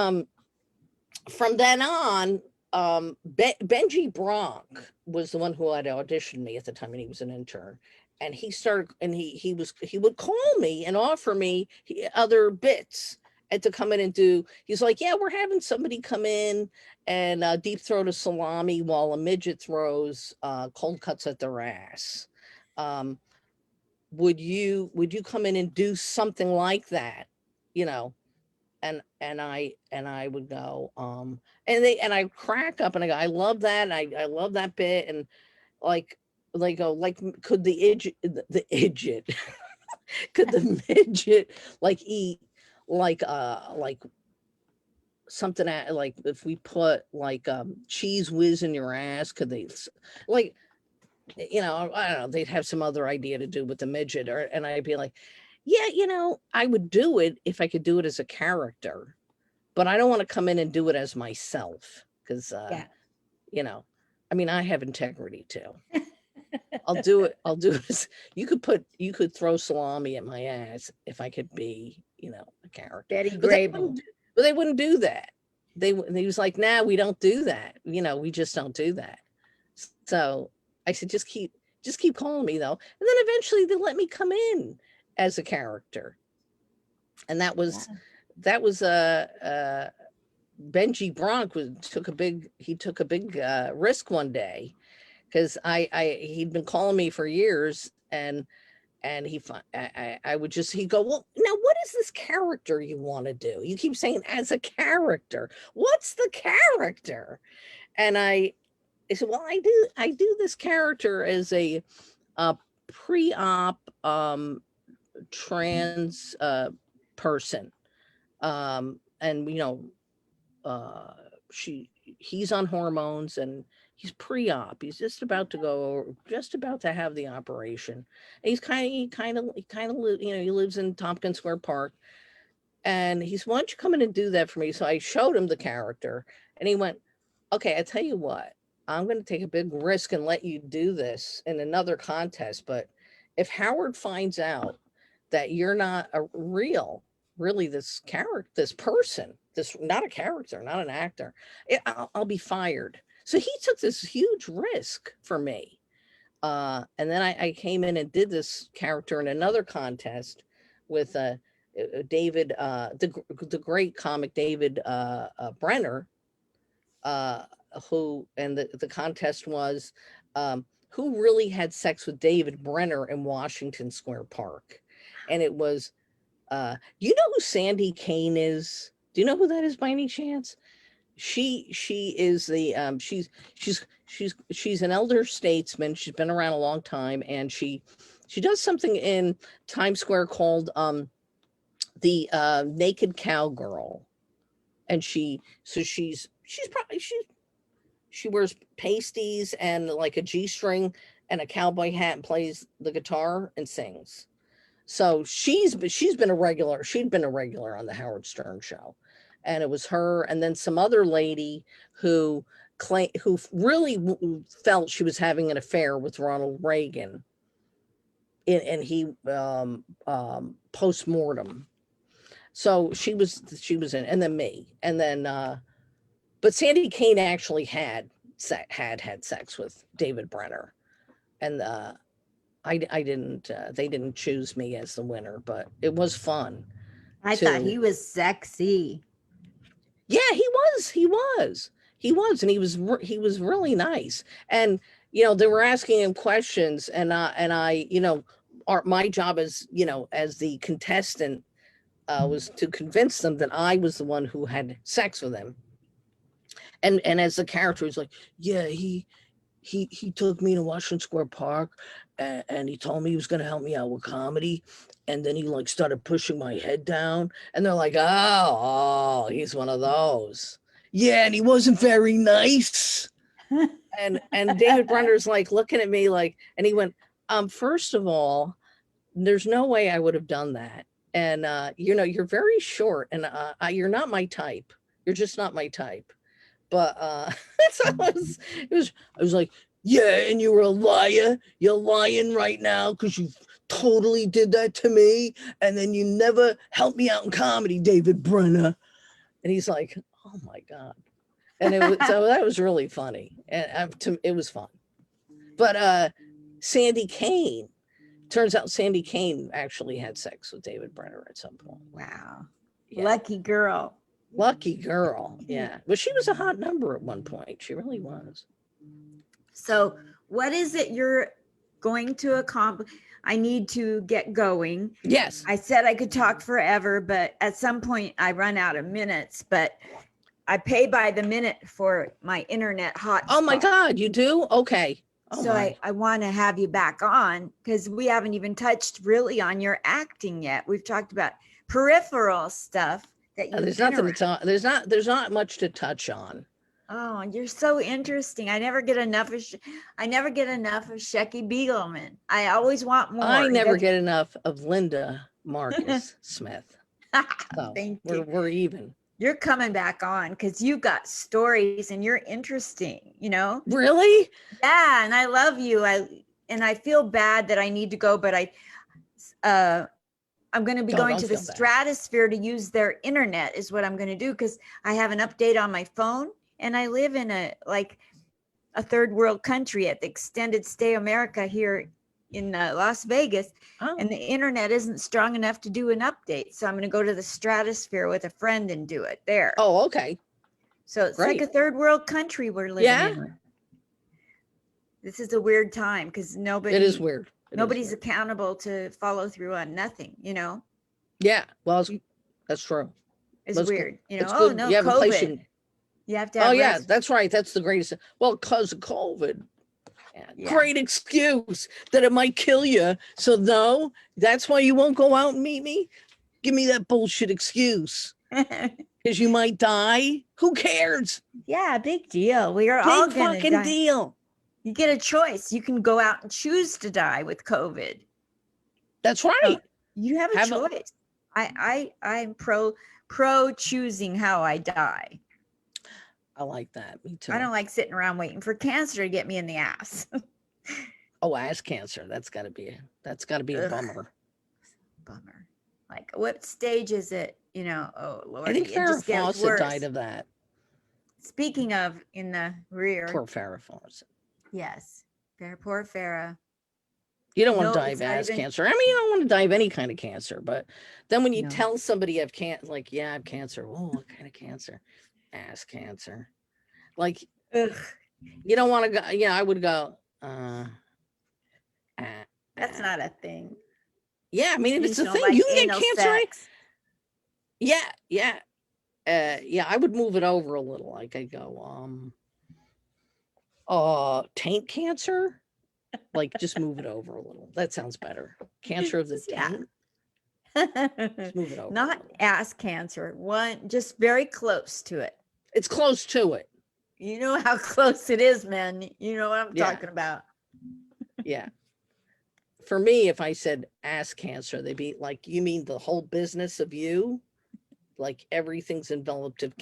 from then on, Benji Bronk was the one who had auditioned me at the time, and he was an intern. And he would call me and offer me other bits and to come in and do. He's like, yeah, we're having somebody come in and deep throat a salami while a midget throws cold cuts at their ass. Would you come in and do something like that? And I would go, and I crack up and I go, I love that. And I love that bit. And like, they go, like, could the idiot, could the midget like eat like something like if we put like cheese whiz in your ass, could they like, I don't know, they'd have some other idea to do with the midget, and I'd be like, Yeah, I would do it if I could do it as a character, but I don't want to come in and do it as myself because, Yeah. you know, I mean, I have integrity too. I'll do it. I'll do it. You could throw salami at my ass if I could be, a character. Betty But Grable. they wouldn't do that. They was like, nah, we don't do that. We just don't do that. So I said, just keep calling me though. And then eventually they let me come in as a character. And Yeah. that was Benji Bronk took a big risk one day because he'd been calling me for years and I would just he'd go, well, now what is this character you want to do? You keep saying as a character. What's the character? And I said, well, I do this character as a pre-op trans person. And uh he's on hormones and he's pre-op. He's just about to have the operation. And he lives in Tompkins Square Park. And he's, why don't you come in and do that for me? So I showed him the character and he went, okay, I tell you what, I'm going to take a big risk and let you do this in another contest. But if Howard finds out that you're not really this person, this, not a character, not an actor, I'll be fired. So he took this huge risk for me. And then I came in and did this character in another contest with David, the great comic David Brenner, who, and the contest was who really had sex with David Brenner in Washington Square Park. And it was, you know who Sandy Kane is? Do you know who that is by any chance? She is the she's an elder statesman. She's been around a long time, and she does something in Times Square called the Naked Cowgirl. And she wears pasties and like a G-string and a cowboy hat and plays the guitar and sings. So she'd been a regular on the Howard Stern show. And it was her and then some other lady who really felt she was having an affair with Ronald Reagan. And he post-mortem. So she was in, and then me. And then but Sandy Kane actually had sex with David Brenner. And I didn't they didn't choose me as the winner, but it was fun. I thought he was sexy. Yeah, he was, and he was really nice. And they were asking him questions, and I my job as as the contestant was to convince them that I was the one who had sex with him. And as the character, he's like, yeah, he took me to Washington Square Park, and he told me he was going to help me out with comedy. And then he like started pushing my head down, and they're like, oh, he's one of those. Yeah, and he wasn't very nice. and David Brenner's like looking at me like, and he went, first of all, there's no way I would have done that. And you're very short, and you're not my type. You're just not my type. But so I was like, yeah, and you were a liar. You're lying right now because you totally did that to me, and then you never helped me out in comedy, David Brenner. And he's like, oh my God. And so that was really funny, and it was fun. But Sandy Kane, turns out Sandy Kane actually had sex with David Brenner at some point. Wow. Yeah. Lucky girl. Lucky girl. Yeah. Well, she was a hot number at one point. She really was. So what is it you're going to accomplish? I need to get going. Yes. I said I could talk forever, but at some point I run out of minutes, but I pay by the minute for my internet hotspot. Oh my God, you do? Okay. Oh so I want to have you back on because we haven't even touched really on your acting yet. We've talked about peripheral stuff. There's nothing to talk. There's not much to touch on. Oh, you're so interesting. I never get enough of Shecky Beagleman. I always want more. I never get enough of Linda Marcus Smith. So Thank you. we're even. You're coming back on because you've got stories and you're interesting, Really? Yeah, and I love you. I feel bad that I need to go, but I'm going to be going Don't to the feel bad. Stratosphere to use their internet is what I'm going to do because I have an update on my phone and I live in a third world country at the extended stay America here in Las Vegas. Oh. And the internet isn't strong enough to do an update. So I'm going to go to the Stratosphere with a friend and do it there. Oh, okay. So it's Great. like a third world country we're living in. This is a weird time because It is weird. Nobody's accountable to follow through on nothing, Yeah. Well, that's true. It's weird. It's oh good. no, You have COVID. a place you have to have yeah, that's right. That's the greatest. Well, because of COVID. Yeah. Great excuse that it might kill you. So no, that's why you won't go out and meet me. Give me that bullshit excuse. Because you might die. Who cares? Yeah, big deal. We are big all gonna fucking die. Deal. You get a choice. You can go out and choose to die with COVID. That's right. You have a choice. I'm pro choosing how I die. I like that. Me too. I don't like sitting around waiting for cancer to get me in the ass. Oh, ass cancer. That's gotta be a bummer. Bummer. Like what stage is it? Oh Lord. I think Farrah Fawcett died of that. Speaking of in the rear. Poor Farrah Fawcett. Yes. Poor Farrah. You don't want to die of ass cancer. I mean, you don't want to die of any kind of cancer, but then when you tell somebody you have cancer, like, yeah, I have cancer. Oh, what kind of cancer? Ass cancer. Like, ugh. You don't want to go. Yeah, I would go. That's not a thing. Yeah, I mean, it's a thing. Like you can get cancer. Right? Yeah. Yeah, I would move it over a little. Like I go, taint cancer. Like just move it over a little. That sounds better. Cancer of the taint. Just move it over. Not ass cancer. One just very close to it. It's close to it. You know how close it is, man. You know what I'm talking about. Yeah. For me, if I said ass cancer, they'd be like, you mean the whole business of you? Like everything's enveloped of,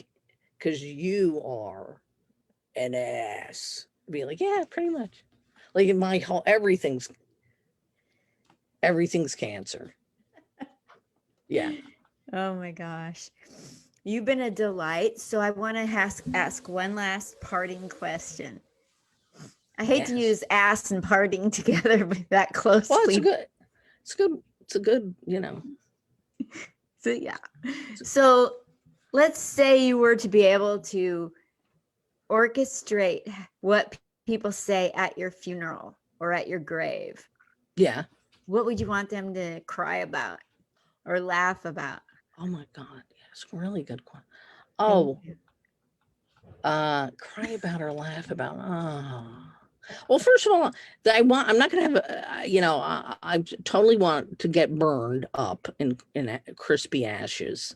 because you are an ass. I'd be like, yeah, pretty much. Like in my whole, everything's cancer. Yeah. Oh my gosh. You've been a delight. So I want to ask one last parting question. I hate to use ass and parting together that closely. Well, it's good. It's a good, So yeah. So let's say you were to be able to orchestrate what people say at your funeral or at your grave. Yeah. What would you want them to cry about or laugh about? Oh my God. Yes. Really good question. Oh, cry about or laugh about. Oh. Well, first of all, I'm not going to have, I totally want to get burned up in crispy ashes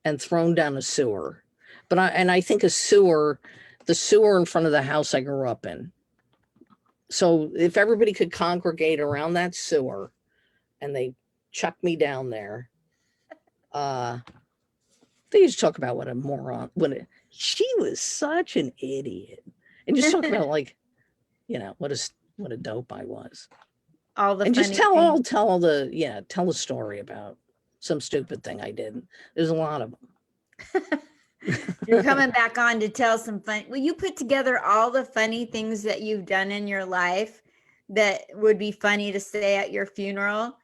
and thrown down a sewer. But I think the sewer in front of the house I grew up in. So if everybody could congregate around that sewer and they chuck me down there, they just talk about what a moron, she was such an idiot. And just talk about like, what a dope I was. All the and just tell the story about some stupid thing I did. There's a lot of them. You're coming back on to tell some fun. Will you put together all the funny things that you've done in your life that would be funny to say at your funeral?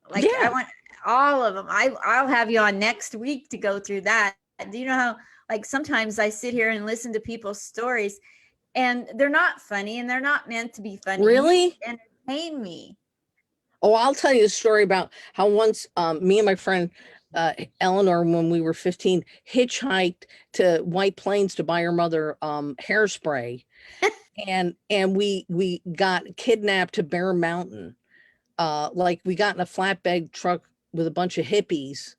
Like I want all of them. I'll have you on next week to go through that. Do you know how like sometimes I sit here and listen to people's stories and they're not funny and they're not meant to be funny. Really? You entertain me. Oh, I'll tell you a story about how once me and my friend Eleanor, when we were 15, hitchhiked to White Plains to buy her mother hairspray. and we got kidnapped to Bear Mountain. Like we got in a flatbed truck with a bunch of hippies,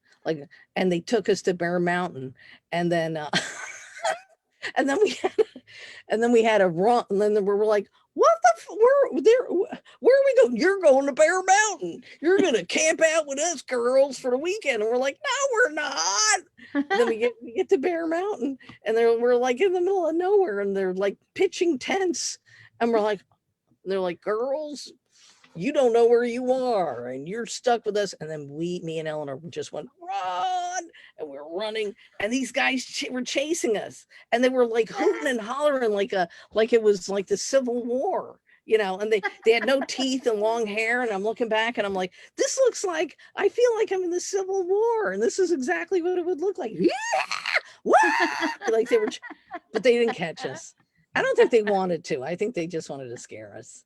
and they took us to Bear Mountain, and then and then we had a run, and then we were like, what the where are we going? You're going to Bear Mountain. You're going to camp out with us girls for the weekend. And we're like, no, we're not. And then we get to Bear Mountain, and we're like in the middle of nowhere, and they're like pitching tents. And they're like, girls, you don't know where you are, and you're stuck with us. And then me and Eleanor just went, run, and we're running, and these guys were chasing us, and they were like hooting and hollering like it was like the Civil War, and they had no teeth and long hair. And I'm looking back, and I'm like, this looks like, I feel like I'm in the Civil War, and this is exactly what it would look like. Yeah! Like but they didn't catch us. I don't think they wanted to. I think they just wanted to scare us.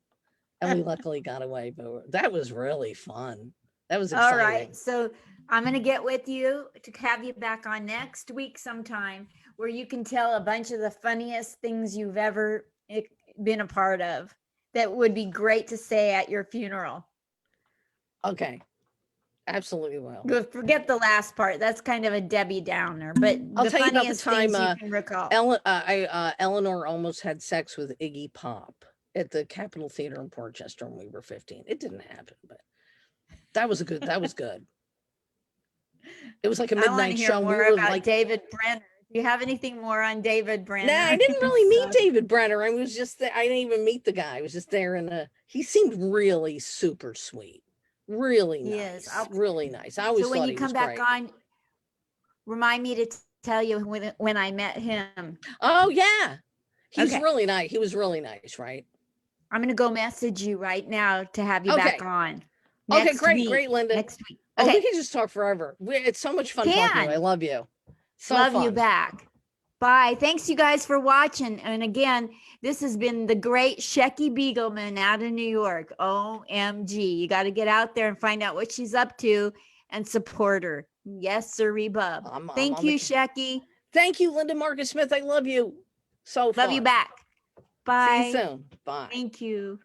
And we luckily got away, but that was really fun. That was exciting. All right. So I'm going to get with you to have you back on next week sometime, where you can tell a bunch of the funniest things you've ever been a part of that would be great to say at your funeral. Okay. Absolutely will. Forget the last part. That's kind of a Debbie Downer, but I'll the tell you about the funniest time things you can recall. Eleanor almost had sex with Iggy Pop at the Capitol Theater in Portchester when we were 15. It didn't happen, but that was good. It was like a midnight show. More about David Brenner. Do you have anything more on David Brenner? No, I didn't really meet David Brenner. I was just there. I didn't even meet the guy. I was just there, and he seemed really super sweet. Really nice. Really nice. I always thought he was great. So when you come back on, remind me to tell you when I met him. Oh yeah. He's really nice. He was really nice, right? I'm going to go message you right now to have you back on. Okay, great, Linda. Next week. Okay. Oh, we can just talk forever. It's so much fun talking to you. I love you. So love fun. you back. Bye. Thanks, you guys, for watching. And again, this has been the great Shecky Beagleman out of New York. OMG. You got to get out there and find out what she's up to and support her. Yes, sir, bub. Thank you, Shecky. Thank you, Linda Marcus Smith. I love you. So fun. Love you back. Bye. See you soon. Bye. Thank you.